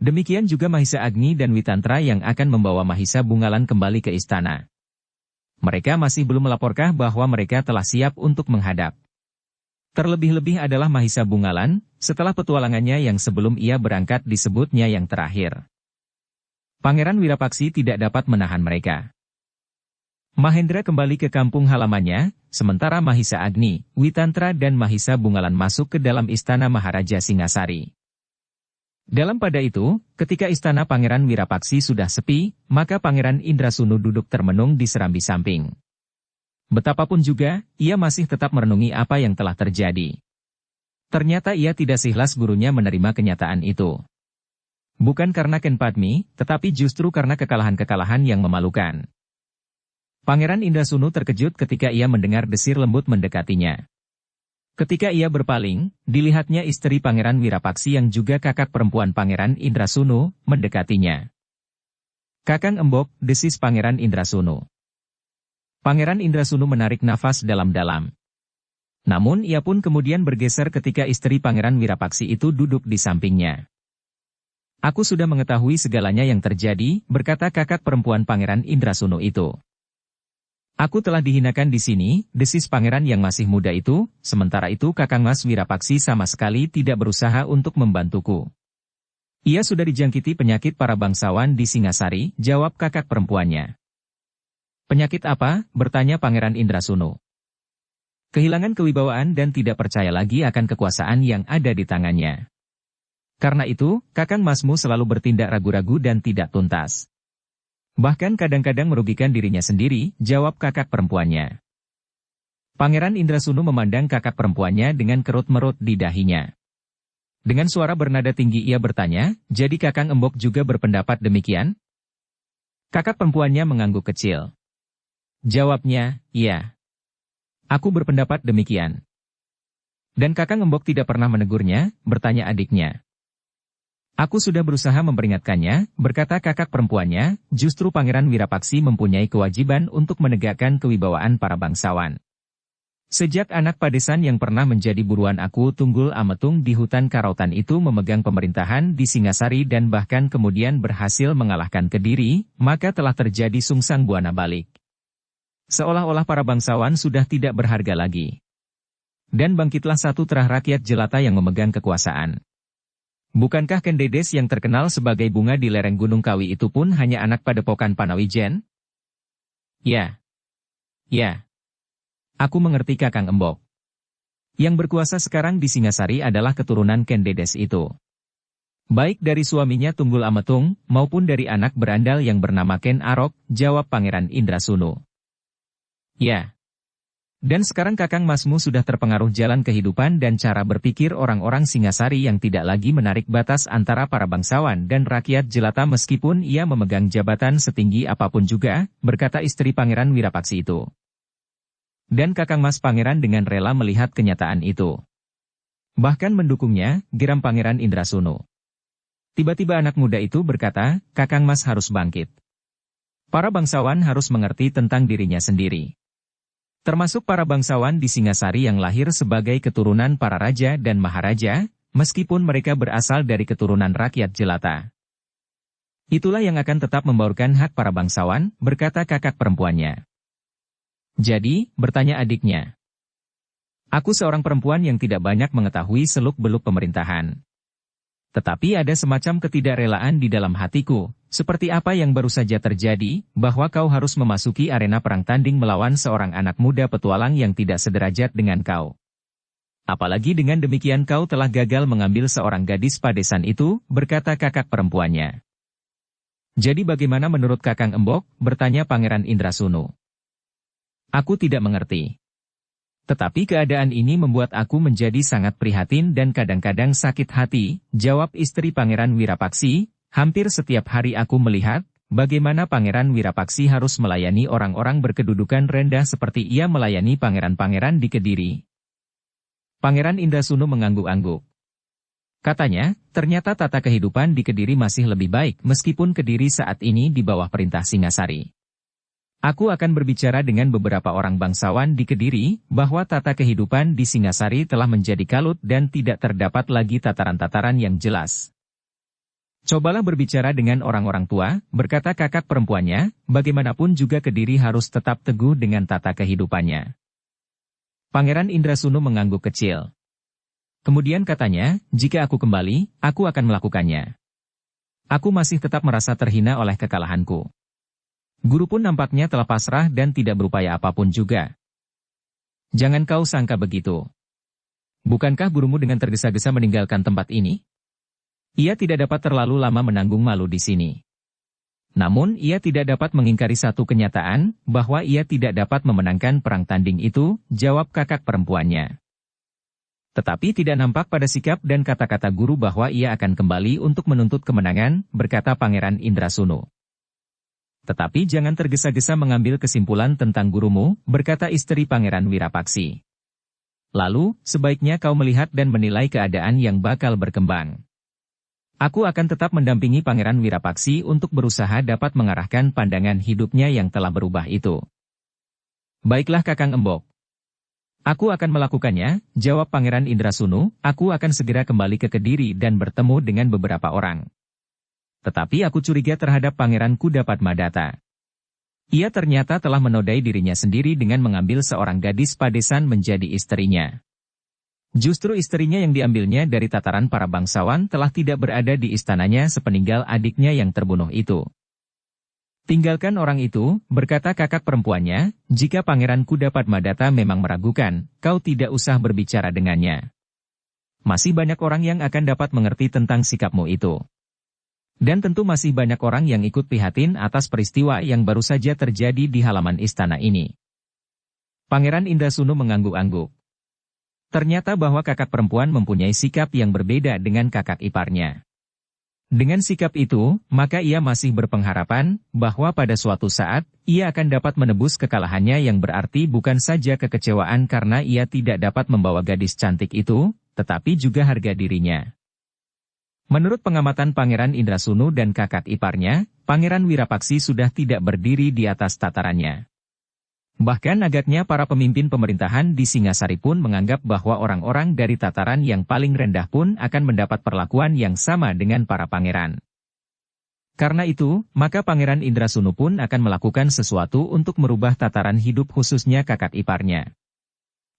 [SPEAKER 1] Demikian juga Mahisa Agni dan Witantra yang akan membawa Mahisa Bungalan kembali ke istana. Mereka masih belum melaporkah bahwa mereka telah siap untuk menghadap. Terlebih-lebih adalah Mahisa Bungalan, setelah petualangannya yang sebelum ia berangkat disebutnya yang terakhir. Pangeran Wirapaksi tidak dapat menahan mereka. Mahendra kembali ke kampung halamannya, sementara Mahisa Agni, Witantra dan Mahisa Bungalan masuk ke dalam istana Maharaja Singasari. Dalam pada itu, ketika istana Pangeran Wirapaksi sudah sepi, maka Pangeran Indrasunu duduk termenung di serambi samping. Betapapun juga, ia masih tetap merenungi apa yang telah terjadi. Ternyata ia tidak seikhlas gurunya menerima kenyataan itu. Bukan karena Ken Padmi, tetapi justru karena kekalahan-kekalahan yang memalukan. Pangeran Indrasunu terkejut ketika ia mendengar desir lembut mendekatinya. Ketika ia berpaling, dilihatnya istri Pangeran Wirapaksi yang juga kakak perempuan Pangeran Indrasunu, mendekatinya. "Kakang Embok," desis Pangeran Indrasunu. Pangeran Indrasunu menarik nafas dalam-dalam. Namun ia pun kemudian bergeser ketika istri Pangeran Wirapaksi itu duduk di sampingnya. "Aku sudah mengetahui segalanya yang terjadi," berkata kakak perempuan Pangeran Indrasunu itu. "Aku telah dihinakan di sini," desis pangeran yang masih muda itu, "sementara itu Kakang Mas Wirapaksi sama sekali tidak berusaha untuk membantuku. Ia sudah dijangkiti penyakit para bangsawan di Singasari," jawab kakak perempuannya. "Penyakit apa?" bertanya Pangeran Indrasunu. "Kehilangan kewibawaan dan tidak percaya lagi akan kekuasaan yang ada di tangannya. Karena itu, Kakang Masmu selalu bertindak ragu-ragu dan tidak tuntas. Bahkan kadang-kadang merugikan dirinya sendiri," jawab kakak perempuannya. Pangeran Indrasunu memandang kakak perempuannya dengan kerut-merut di dahinya. Dengan suara bernada tinggi ia bertanya, jadi Kakang Embok juga berpendapat demikian? Kakak perempuannya mengangguk kecil. Jawabnya, iya. Aku berpendapat demikian. Dan Kakang Embok tidak pernah menegurnya, bertanya adiknya. Aku sudah berusaha memperingatkannya, berkata kakak perempuannya, justru Pangeran Wirapaksi mempunyai kewajiban untuk menegakkan kewibawaan para bangsawan. Sejak anak padesan yang pernah menjadi buruan aku Tunggul Ametung di hutan Karautan itu memegang pemerintahan di Singasari dan bahkan kemudian berhasil mengalahkan Kediri, maka telah terjadi sungsang buana balik. Seolah-olah para bangsawan sudah tidak berharga lagi. Dan bangkitlah satu terah rakyat jelata yang memegang kekuasaan. Bukankah Kendedes yang terkenal sebagai bunga di lereng Gunung Kawi itu pun hanya anak padepokan Panawijen? Ya. Ya. Aku mengerti Kakang Embok. Yang berkuasa sekarang di Singasari adalah keturunan Kendedes itu. Baik dari suaminya Tunggul Ametung, maupun dari anak berandal yang bernama Ken Arok, jawab Pangeran Indrasunu. Ya. Dan sekarang Kakang Masmu sudah terpengaruh jalan kehidupan dan cara berpikir orang-orang Singasari yang tidak lagi menarik batas antara para bangsawan dan rakyat jelata meskipun ia memegang jabatan setinggi apapun juga, berkata istri Pangeran Wirapaksi itu. Dan Kakang Mas Pangeran dengan rela melihat kenyataan itu. Bahkan mendukungnya, geram Pangeran Indrasunu. Tiba-tiba anak muda itu berkata, Kakang Mas harus bangkit. Para bangsawan harus mengerti tentang dirinya sendiri. Termasuk para bangsawan di Singasari yang lahir sebagai keturunan para raja dan maharaja, meskipun mereka berasal dari keturunan rakyat jelata. Itulah yang akan tetap membaurkan hak para bangsawan, berkata kakak perempuannya. Jadi, bertanya adiknya. Aku seorang perempuan yang tidak banyak mengetahui seluk-beluk pemerintahan. Tetapi ada semacam ketidakrelaan di dalam hatiku, seperti apa yang baru saja terjadi, bahwa kau harus memasuki arena perang tanding melawan seorang anak muda petualang yang tidak sederajat dengan kau. Apalagi dengan demikian kau telah gagal mengambil seorang gadis padesan itu, berkata kakak perempuannya. Jadi bagaimana menurut Kakang Embok, bertanya Pangeran Indrasunu. Aku tidak mengerti. Tetapi keadaan ini membuat aku menjadi sangat prihatin dan kadang-kadang sakit hati, jawab istri Pangeran Wirapaksi, hampir setiap hari aku melihat, bagaimana Pangeran Wirapaksi harus melayani orang-orang berkedudukan rendah seperti ia melayani pangeran-pangeran di Kediri. Pangeran Indrasunu mengangguk-angguk. Katanya, ternyata tata kehidupan di Kediri masih lebih baik meskipun Kediri saat ini di bawah perintah Singasari. Aku akan berbicara dengan beberapa orang bangsawan di Kediri, bahwa tata kehidupan di Singasari telah menjadi kalut dan tidak terdapat lagi tataran-tataran yang jelas. Cobalah berbicara dengan orang-orang tua, berkata kakak perempuannya, bagaimanapun juga Kediri harus tetap teguh dengan tata kehidupannya. Pangeran Indrasunu mengangguk kecil. Kemudian katanya, jika aku kembali, aku akan melakukannya. Aku masih tetap merasa terhina oleh kekalahanku. Guru pun nampaknya telah pasrah dan tidak berupaya apapun juga. Jangan kau sangka begitu. Bukankah gurumu dengan tergesa-gesa meninggalkan tempat ini? Ia tidak dapat terlalu lama menanggung malu di sini. Namun ia tidak dapat mengingkari satu kenyataan, bahwa ia tidak dapat memenangkan perang tanding itu, jawab kakak perempuannya. Tetapi tidak nampak pada sikap dan kata-kata guru bahwa ia akan kembali untuk menuntut kemenangan, berkata Pangeran Indrasunu. Tetapi jangan tergesa-gesa mengambil kesimpulan tentang gurumu, berkata istri Pangeran Wirapaksi. Lalu, sebaiknya kau melihat dan menilai keadaan yang bakal berkembang. Aku akan tetap mendampingi Pangeran Wirapaksi untuk berusaha dapat mengarahkan pandangan hidupnya yang telah berubah itu. Baiklah Kakang Embok. Aku akan melakukannya, jawab Pangeran Indrasunu, aku akan segera kembali ke Kediri dan bertemu dengan beberapa orang. Tetapi aku curiga terhadap Pangeran Kudapadmadata. Ia ternyata telah menodai dirinya sendiri dengan mengambil seorang gadis padesan menjadi istrinya. Justru istrinya yang diambilnya dari tataran para bangsawan telah tidak berada di istananya sepeninggal adiknya yang terbunuh itu. Tinggalkan orang itu, berkata kakak perempuannya, jika Pangeran Kudapadmadata memang meragukan, kau tidak usah berbicara dengannya. Masih banyak orang yang akan dapat mengerti tentang sikapmu itu. Dan tentu masih banyak orang yang ikut prihatin atas peristiwa yang baru saja terjadi di halaman istana ini. Pangeran Indrasunu mengangguk-angguk. Ternyata bahwa kakak perempuan mempunyai sikap yang berbeda dengan kakak iparnya. Dengan sikap itu, maka ia masih berpengharapan bahwa pada suatu saat, ia akan dapat menebus kekalahannya yang berarti bukan saja kekecewaan karena ia tidak dapat membawa gadis cantik itu, tetapi juga harga dirinya. Menurut pengamatan Pangeran Indrasunu dan kakak iparnya, Pangeran Wirapaksi sudah tidak berdiri di atas tatarannya. Bahkan agaknya para pemimpin pemerintahan di Singasari pun menganggap bahwa orang-orang dari tataran yang paling rendah pun akan mendapat perlakuan yang sama dengan para pangeran. Karena itu, maka Pangeran Indrasunu pun akan melakukan sesuatu untuk merubah tataran hidup khususnya kakak iparnya.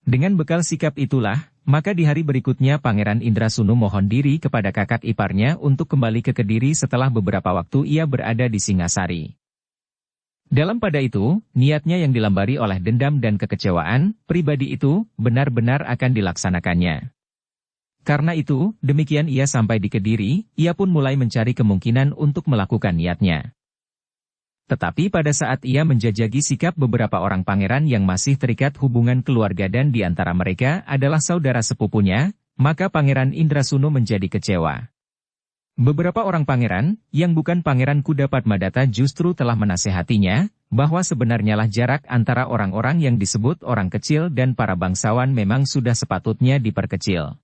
[SPEAKER 1] Dengan bekal sikap itulah, maka di hari berikutnya Pangeran Indrasunu mohon diri kepada kakak iparnya untuk kembali ke Kediri setelah beberapa waktu ia berada di Singasari. Dalam pada itu, niatnya yang dilambari oleh dendam dan kekecewaan, pribadi itu, benar-benar akan dilaksanakannya. Karena itu, demikian ia sampai di Kediri, ia pun mulai mencari kemungkinan untuk melakukan niatnya. Tetapi pada saat ia menjajaki sikap beberapa orang pangeran yang masih terikat hubungan keluarga dan di antara mereka adalah saudara sepupunya, maka Pangeran Indrasunu menjadi kecewa. Beberapa orang pangeran, yang bukan Pangeran Kudapadmadata justru telah menasehatinya, bahwa sebenarnya lah jarak antara orang-orang yang disebut orang kecil dan para bangsawan memang sudah sepatutnya diperkecil.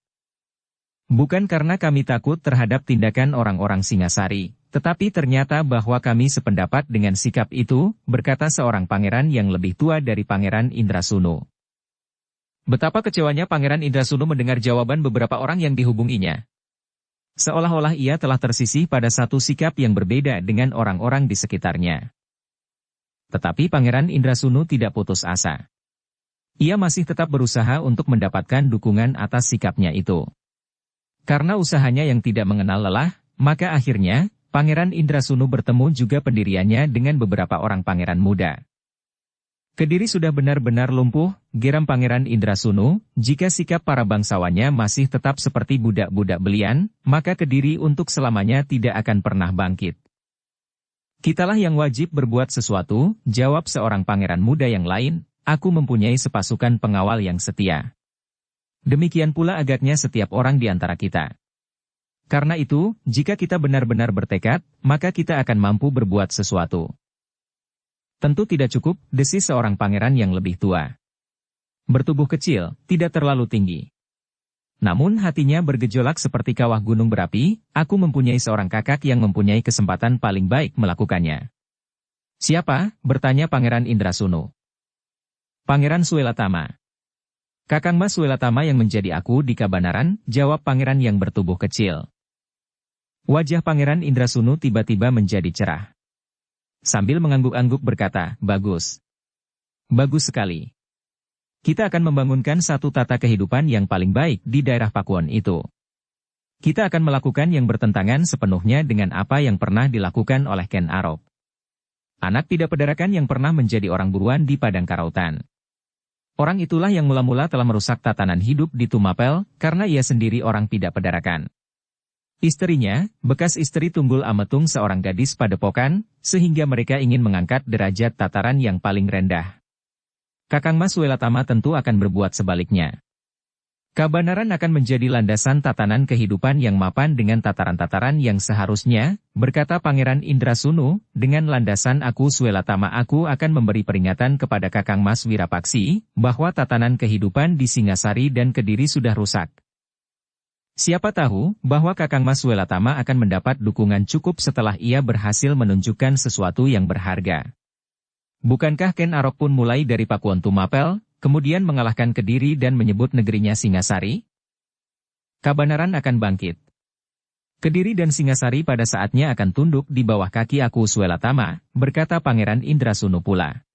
[SPEAKER 1] Bukan karena kami takut terhadap tindakan orang-orang Singasari, tetapi ternyata bahwa kami sependapat dengan sikap itu, berkata seorang pangeran yang lebih tua dari Pangeran Indrasunu. Betapa kecewanya Pangeran Indrasunu mendengar jawaban beberapa orang yang dihubunginya. Seolah-olah ia telah tersisih pada satu sikap yang berbeda dengan orang-orang di sekitarnya. Tetapi Pangeran Indrasunu tidak putus asa. Ia masih tetap berusaha untuk mendapatkan dukungan atas sikapnya itu. Karena usahanya yang tidak mengenal lelah, maka akhirnya, Pangeran Indrasunu bertemu juga pendiriannya dengan beberapa orang pangeran muda. Kediri sudah benar-benar lumpuh, geram Pangeran Indrasunu, jika sikap para bangsawannya masih tetap seperti budak-budak belian, maka Kediri untuk selamanya tidak akan pernah bangkit. Kitalah yang wajib berbuat sesuatu, jawab seorang pangeran muda yang lain, aku mempunyai sepasukan pengawal yang setia. Demikian pula agaknya setiap orang di antara kita. Karena itu, jika kita benar-benar bertekad, maka kita akan mampu berbuat sesuatu. Tentu tidak cukup, desis seorang pangeran yang lebih tua. Bertubuh kecil, tidak terlalu tinggi. Namun hatinya bergejolak seperti kawah gunung berapi, aku mempunyai seorang kakak yang mempunyai kesempatan paling baik melakukannya. Siapa? Bertanya Pangeran Indrasunu. Pangeran Suelatama. Kakang Mas Suelatama yang menjadi aku di Kabanaran, jawab pangeran yang bertubuh kecil. Wajah Pangeran Indrasunu tiba-tiba menjadi cerah. Sambil mengangguk-angguk berkata, bagus. Bagus sekali. Kita akan membangunkan satu tata kehidupan yang paling baik di daerah Pakuan itu. Kita akan melakukan yang bertentangan sepenuhnya dengan apa yang pernah dilakukan oleh Ken Arok. Anak tidak pedarakan yang pernah menjadi orang buruan di Padang Karautan. Orang itulah yang mula-mula telah merusak tatanan hidup di Tumapel, karena ia sendiri orang tidak pedarakan. Istrinya, bekas istri Tunggul Ametung seorang gadis padepokan, sehingga mereka ingin mengangkat derajat tataran yang paling rendah. Kakang Mas Suelatama tentu akan berbuat sebaliknya. Kabanaran akan menjadi landasan tatanan kehidupan yang mapan dengan tataran-tataran yang seharusnya, berkata Pangeran Indrasunu, dengan landasan aku Suelatama aku akan memberi peringatan kepada Kakang Mas Wirapaksi, bahwa tatanan kehidupan di Singasari dan Kediri sudah rusak. Siapa tahu, bahwa Kakang Mas Suelatama akan mendapat dukungan cukup setelah ia berhasil menunjukkan sesuatu yang berharga. Bukankah Ken Arok pun mulai dari Pakuan Tumapel, kemudian mengalahkan Kediri dan menyebut negerinya Singasari? Kabanaran akan bangkit. Kediri dan Singasari pada saatnya akan tunduk di bawah kaki aku Suelatama, berkata Pangeran Indrasunu pula.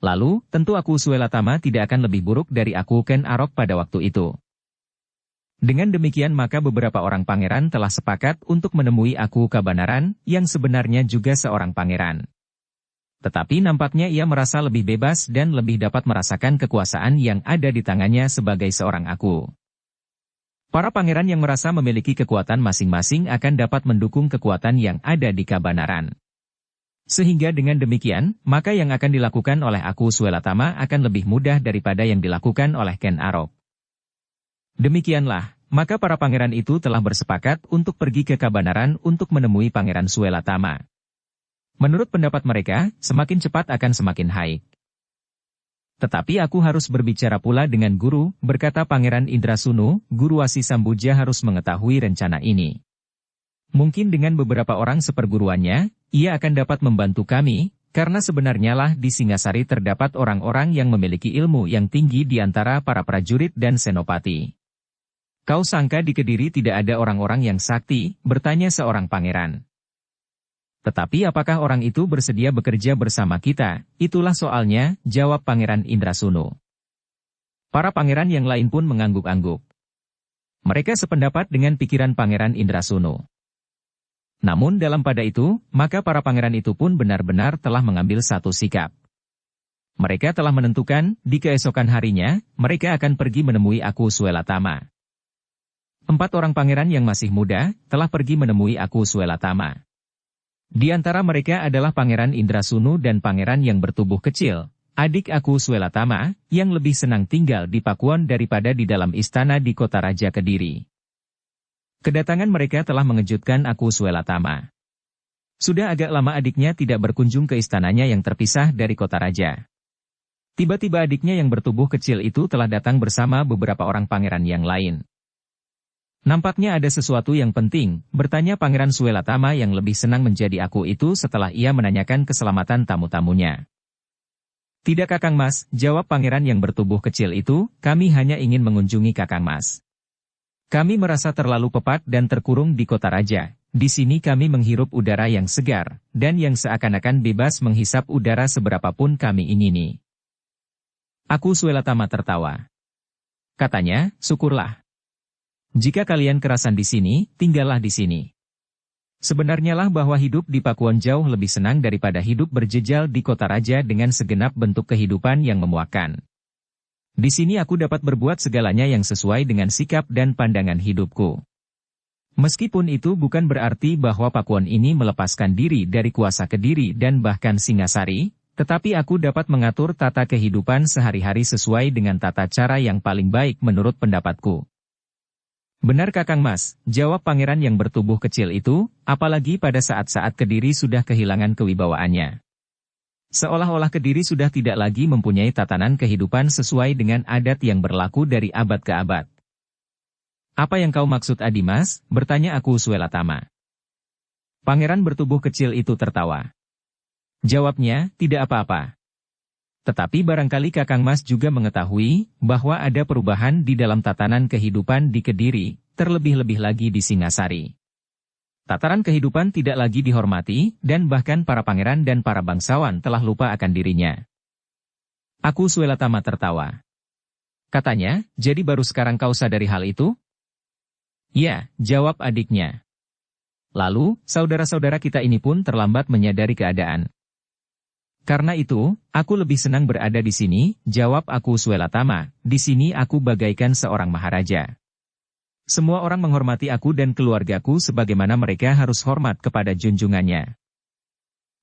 [SPEAKER 1] Lalu, tentu aku Suelatama tidak akan lebih buruk dari aku Ken Arok pada waktu itu. Dengan demikian maka beberapa orang pangeran telah sepakat untuk menemui aku Kabanaran, yang sebenarnya juga seorang pangeran. Tetapi nampaknya ia merasa lebih bebas dan lebih dapat merasakan kekuasaan yang ada di tangannya sebagai seorang aku. Para pangeran yang merasa memiliki kekuatan masing-masing akan dapat mendukung kekuatan yang ada di Kabanaran. Sehingga dengan demikian, maka yang akan dilakukan oleh aku Swelatama akan lebih mudah daripada yang dilakukan oleh Ken Arok. Demikianlah, maka para pangeran itu telah bersepakat untuk pergi ke Kabanaran untuk menemui Pangeran Swelatama. Menurut pendapat mereka, semakin cepat akan semakin baik. Tetapi aku harus berbicara pula dengan guru, berkata Pangeran Indrasunu, Guru Wasi Sambuja harus mengetahui rencana ini. Mungkin dengan beberapa orang seperguruannya, ia akan dapat membantu kami, karena sebenarnya lah di Singasari terdapat orang-orang yang memiliki ilmu yang tinggi di antara para prajurit dan senopati. Kau sangka di Kediri tidak ada orang-orang yang sakti, bertanya seorang pangeran. Tetapi apakah orang itu bersedia bekerja bersama kita? Itulah soalnya, jawab Pangeran Indrasunu. Para pangeran yang lain pun mengangguk-angguk. Mereka sependapat dengan pikiran Pangeran Indrasunu. Namun dalam pada itu, maka para pangeran itu pun benar-benar telah mengambil satu sikap. Mereka telah menentukan, di keesokan harinya, mereka akan pergi menemui aku Swelatama. 4 orang pangeran yang masih muda, telah pergi menemui aku Swelatama. Di antara mereka adalah Pangeran Indrasunu dan pangeran yang bertubuh kecil, adik aku Swelatama, yang lebih senang tinggal di Pakuan daripada di dalam istana di kota Raja Kediri. Kedatangan mereka telah mengejutkan aku Swelatama. Sudah agak lama adiknya tidak berkunjung ke istananya yang terpisah dari kota raja. Tiba-tiba adiknya yang bertubuh kecil itu telah datang bersama beberapa orang pangeran yang lain. Nampaknya ada sesuatu yang penting, bertanya Pangeran Swelatama yang lebih senang menjadi aku itu setelah ia menanyakan keselamatan tamu-tamunya. Tidak Kakang Mas, jawab pangeran yang bertubuh kecil itu, kami hanya ingin mengunjungi Kakang Mas. Kami merasa terlalu pepat dan terkurung di kota raja. Di sini kami menghirup udara yang segar, dan yang seakan-akan bebas menghisap udara seberapapun kami ingini. Aku Swelatama tertawa. Katanya, syukurlah. Jika kalian kerasan di sini, tinggallah di sini. Sebenarnya lah bahwa hidup di Pakuan jauh lebih senang daripada hidup berjejal di kota raja dengan segenap bentuk kehidupan yang memuakkan. Di sini aku dapat berbuat segalanya yang sesuai dengan sikap dan pandangan hidupku. Meskipun itu bukan berarti bahwa Pakuan ini melepaskan diri dari kuasa Kediri dan bahkan Singasari, tetapi aku dapat mengatur tata kehidupan sehari-hari sesuai dengan tata cara yang paling baik menurut pendapatku. Benar Kakang Mas, jawab pangeran yang bertubuh kecil itu, apalagi pada saat-saat Kediri sudah kehilangan kewibawaannya. Seolah-olah Kediri sudah tidak lagi mempunyai tatanan kehidupan sesuai dengan adat yang berlaku dari abad ke abad. Apa yang kau maksud Adimas? Bertanya aku Swelatama. Pangeran bertubuh kecil itu tertawa. Jawabnya, tidak apa-apa. Tetapi barangkali Kakang Mas juga mengetahui bahwa ada perubahan di dalam tatanan kehidupan di Kediri, terlebih-lebih lagi di Singasari. Tataran kehidupan tidak lagi dihormati, dan bahkan para pangeran dan para bangsawan telah lupa akan dirinya. Aku Swelatama tertawa. Katanya, jadi baru sekarang kau sadari hal itu? Ya, jawab adiknya. Lalu, saudara-saudara kita ini pun terlambat menyadari keadaan. Karena itu, aku lebih senang berada di sini, jawab aku Swelatama, di sini aku bagaikan seorang maharaja. Semua orang menghormati aku dan keluargaku sebagaimana mereka harus hormat kepada junjungannya.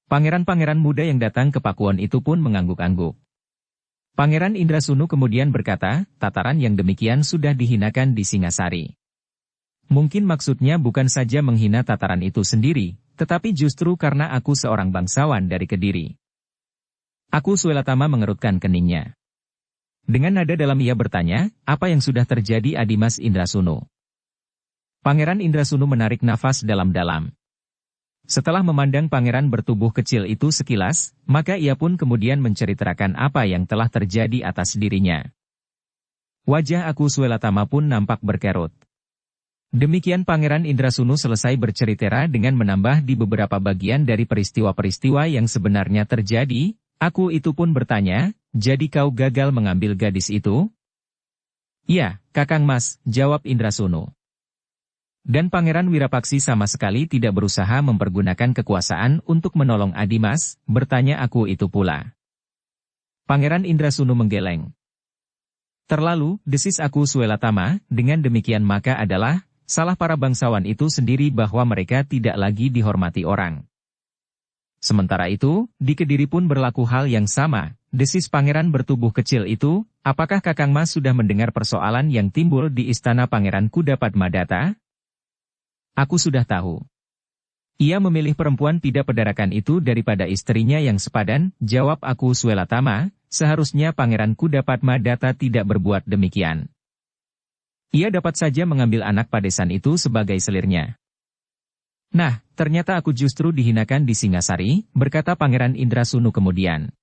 [SPEAKER 1] Pangeran-pangeran muda yang datang ke Pakuan itu pun mengangguk-angguk. Pangeran Indrasunu kemudian berkata, tataran yang demikian sudah dihinakan di Singasari. Mungkin maksudnya bukan saja menghina tataran itu sendiri, tetapi justru karena aku seorang bangsawan dari Kediri. Aku Swelatama mengerutkan keningnya. Dengan nada dalam ia bertanya, apa yang sudah terjadi Adimas Indrasunu? Pangeran Indrasunu menarik nafas dalam-dalam. Setelah memandang pangeran bertubuh kecil itu sekilas, maka ia pun kemudian menceritakan apa yang telah terjadi atas dirinya. Wajah aku Swelatama pun nampak berkerut. Demikian Pangeran Indrasunu selesai bercerita dengan menambah di beberapa bagian dari peristiwa-peristiwa yang sebenarnya terjadi. Aku itu pun bertanya, jadi kau gagal mengambil gadis itu? Ya, Kakang Mas, jawab Indrasunu. Dan Pangeran Wirapaksi sama sekali tidak berusaha mempergunakan kekuasaan untuk menolong Adimas, bertanya aku itu pula. Pangeran Indrasunu menggeleng. Terlalu, desis aku Swelatama, dengan demikian maka adalah, salah para bangsawan itu sendiri bahwa mereka tidak lagi dihormati orang. Sementara itu, di Kediri pun berlaku hal yang sama, desis pangeran bertubuh kecil itu, apakah Kakang Mas sudah mendengar persoalan yang timbul di istana Pangeran Kudapadmadata? Aku sudah tahu. Ia memilih perempuan tidak pedarakan itu daripada istrinya yang sepadan, jawab aku Swelatama, seharusnya Pangeran Kudapadmadata tidak berbuat demikian. Ia dapat saja mengambil anak padesan itu sebagai selirnya. Nah, ternyata aku justru dihinakan di Singasari, berkata Pangeran Indrasunu kemudian.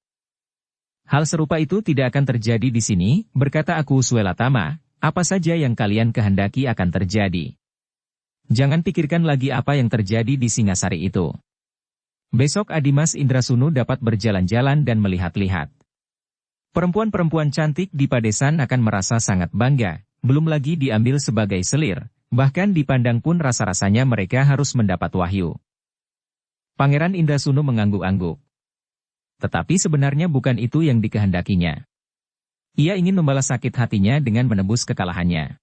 [SPEAKER 1] Hal serupa itu tidak akan terjadi di sini, berkata aku Swelatama, apa saja yang kalian kehendaki akan terjadi. Jangan pikirkan lagi apa yang terjadi di Singasari itu. Besok Adimas Indrasunu dapat berjalan-jalan dan melihat-lihat. Perempuan-perempuan cantik di Padesan akan merasa sangat bangga, belum lagi diambil sebagai selir, bahkan dipandang pun rasa-rasanya mereka harus mendapat wahyu. Pangeran Indrasunu mengangguk-angguk. Tetapi sebenarnya bukan itu yang dikehendakinya. Ia ingin membalas sakit hatinya dengan menebus kekalahannya.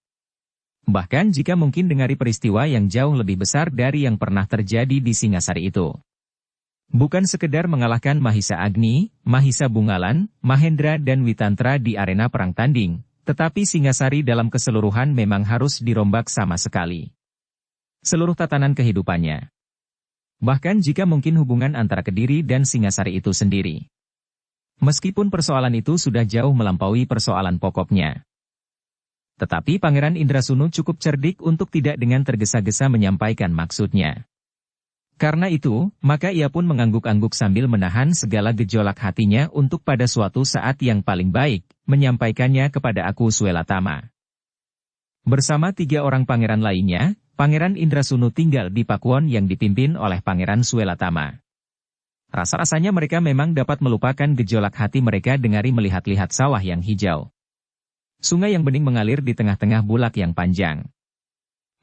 [SPEAKER 1] Bahkan jika mungkin dengari peristiwa yang jauh lebih besar dari yang pernah terjadi di Singasari itu. Bukan sekedar mengalahkan Mahisa Agni, Mahisa Bungalan, Mahendra dan Witantra di arena perang tanding, tetapi Singasari dalam keseluruhan memang harus dirombak sama sekali. Seluruh tatanan kehidupannya. Bahkan jika mungkin hubungan antara Kediri dan Singasari itu sendiri. Meskipun persoalan itu sudah jauh melampaui persoalan pokoknya. Tetapi Pangeran Indrasunu cukup cerdik untuk tidak dengan tergesa-gesa menyampaikan maksudnya. Karena itu, maka ia pun mengangguk-angguk sambil menahan segala gejolak hatinya untuk pada suatu saat yang paling baik, menyampaikannya kepada aku Swelatama. Bersama 3 orang pangeran lainnya, Pangeran Indrasunu tinggal di Pakuwon yang dipimpin oleh Pangeran Swelatama. Rasa-rasanya mereka memang dapat melupakan gejolak hati mereka dengari melihat-lihat sawah yang hijau. Sungai yang bening mengalir di tengah-tengah bulak yang panjang.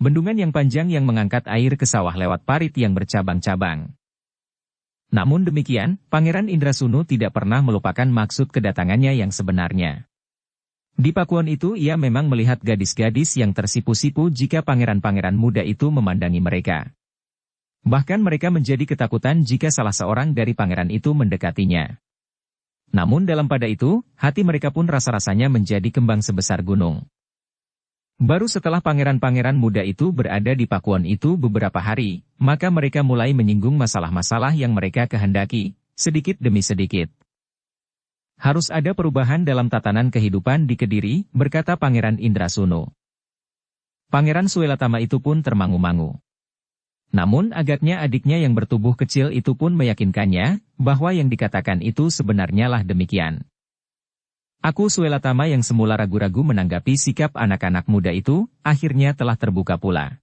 [SPEAKER 1] Bendungan yang panjang yang mengangkat air ke sawah lewat parit yang bercabang-cabang. Namun demikian, Pangeran Indrasunu tidak pernah melupakan maksud kedatangannya yang sebenarnya. Di Pakuwon itu ia memang melihat gadis-gadis yang tersipu-sipu jika pangeran-pangeran muda itu memandangi mereka. Bahkan mereka menjadi ketakutan jika salah seorang dari pangeran itu mendekatinya. Namun dalam pada itu, hati mereka pun rasa-rasanya menjadi kembang sebesar gunung. Baru setelah pangeran-pangeran muda itu berada di Pakuwon itu beberapa hari, maka mereka mulai menyinggung masalah-masalah yang mereka kehendaki, sedikit demi sedikit. Harus ada perubahan dalam tatanan kehidupan di Kediri, berkata Pangeran Indrasunu. Pangeran Swelatama itu pun termangu-mangu. Namun agaknya adiknya yang bertubuh kecil itu pun meyakinkannya, bahwa yang dikatakan itu sebenarnya lah demikian. Aku Swelatama yang semula ragu-ragu menanggapi sikap anak-anak muda itu, akhirnya telah terbuka pula.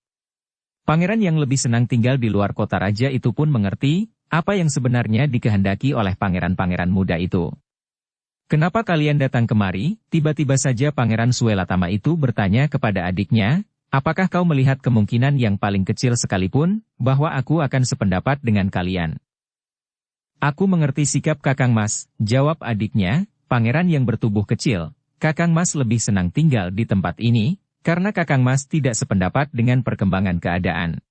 [SPEAKER 1] Pangeran yang lebih senang tinggal di luar kota raja itu pun mengerti, apa yang sebenarnya dikehendaki oleh pangeran-pangeran muda itu. Kenapa kalian datang kemari? Tiba-tiba saja Pangeran Swelatama itu bertanya kepada adiknya, apakah kau melihat kemungkinan yang paling kecil sekalipun, bahwa aku akan sependapat dengan kalian? Aku mengerti sikap Kakang Mas, jawab adiknya, Pangeran yang bertubuh kecil. Kakang Mas lebih senang tinggal di tempat ini, karena Kakang Mas tidak sependapat dengan perkembangan keadaan.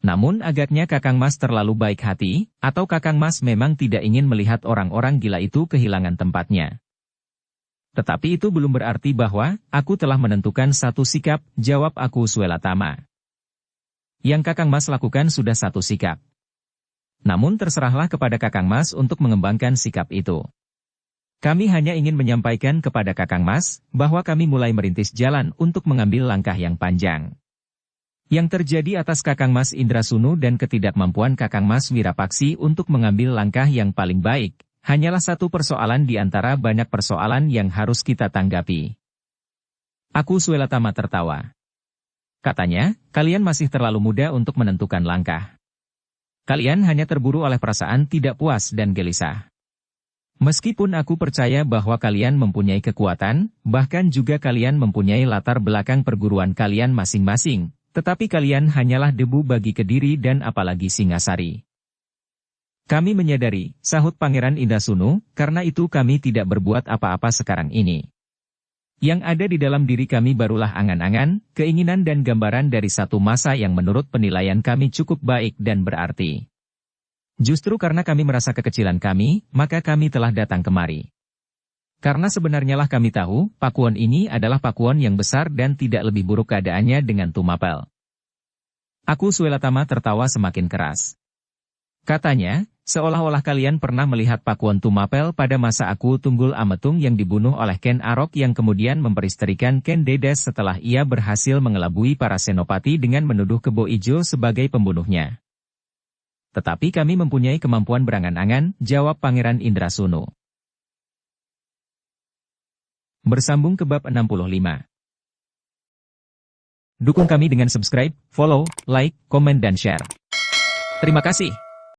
[SPEAKER 1] Namun agaknya Kakang Mas terlalu baik hati, atau Kakang Mas memang tidak ingin melihat orang-orang gila itu kehilangan tempatnya. Tetapi itu belum berarti bahwa, aku telah menentukan satu sikap, jawab aku Swelatama. Yang Kakang Mas lakukan sudah satu sikap. Namun terserahlah kepada Kakang Mas untuk mengembangkan sikap itu. Kami hanya ingin menyampaikan kepada Kakang Mas, bahwa kami mulai merintis jalan untuk mengambil langkah yang panjang. Yang terjadi atas Kakang Mas Indrasunu dan ketidakmampuan Kakang Mas Wirapaksi untuk mengambil langkah yang paling baik, hanyalah satu persoalan di antara banyak persoalan yang harus kita tanggapi. Aku Swelatama tertawa. Katanya, kalian masih terlalu muda untuk menentukan langkah. Kalian hanya terburu oleh perasaan tidak puas dan gelisah. Meskipun aku percaya bahwa kalian mempunyai kekuatan, bahkan juga kalian mempunyai latar belakang perguruan kalian masing-masing, tetapi kalian hanyalah debu bagi Kediri dan apalagi Singasari. Kami menyadari, sahut Pangeran Indrasunu, karena itu kami tidak berbuat apa-apa sekarang ini. Yang ada di dalam diri kami barulah angan-angan, keinginan dan gambaran dari satu masa yang menurut penilaian kami cukup baik dan berarti. Justru karena kami merasa kekecilan kami, maka kami telah datang kemari. Karena sebenarnya lah kami tahu, Pakuwon ini adalah Pakuwon yang besar dan tidak lebih buruk keadaannya dengan Tumapel. Aku Suelatama tertawa semakin keras. Katanya, seolah-olah kalian pernah melihat Pakuwon Tumapel pada masa aku Tunggul Ametung yang dibunuh oleh Ken Arok yang kemudian memperisterikan Ken Dedes setelah ia berhasil mengelabui para senopati dengan menuduh Kebo Ijo sebagai pembunuhnya. Tetapi kami mempunyai kemampuan berangan-angan, jawab Pangeran Indrasunu. Bersambung ke bab 65. Dukung kami dengan subscribe, follow, like, komen dan share. Terima kasih.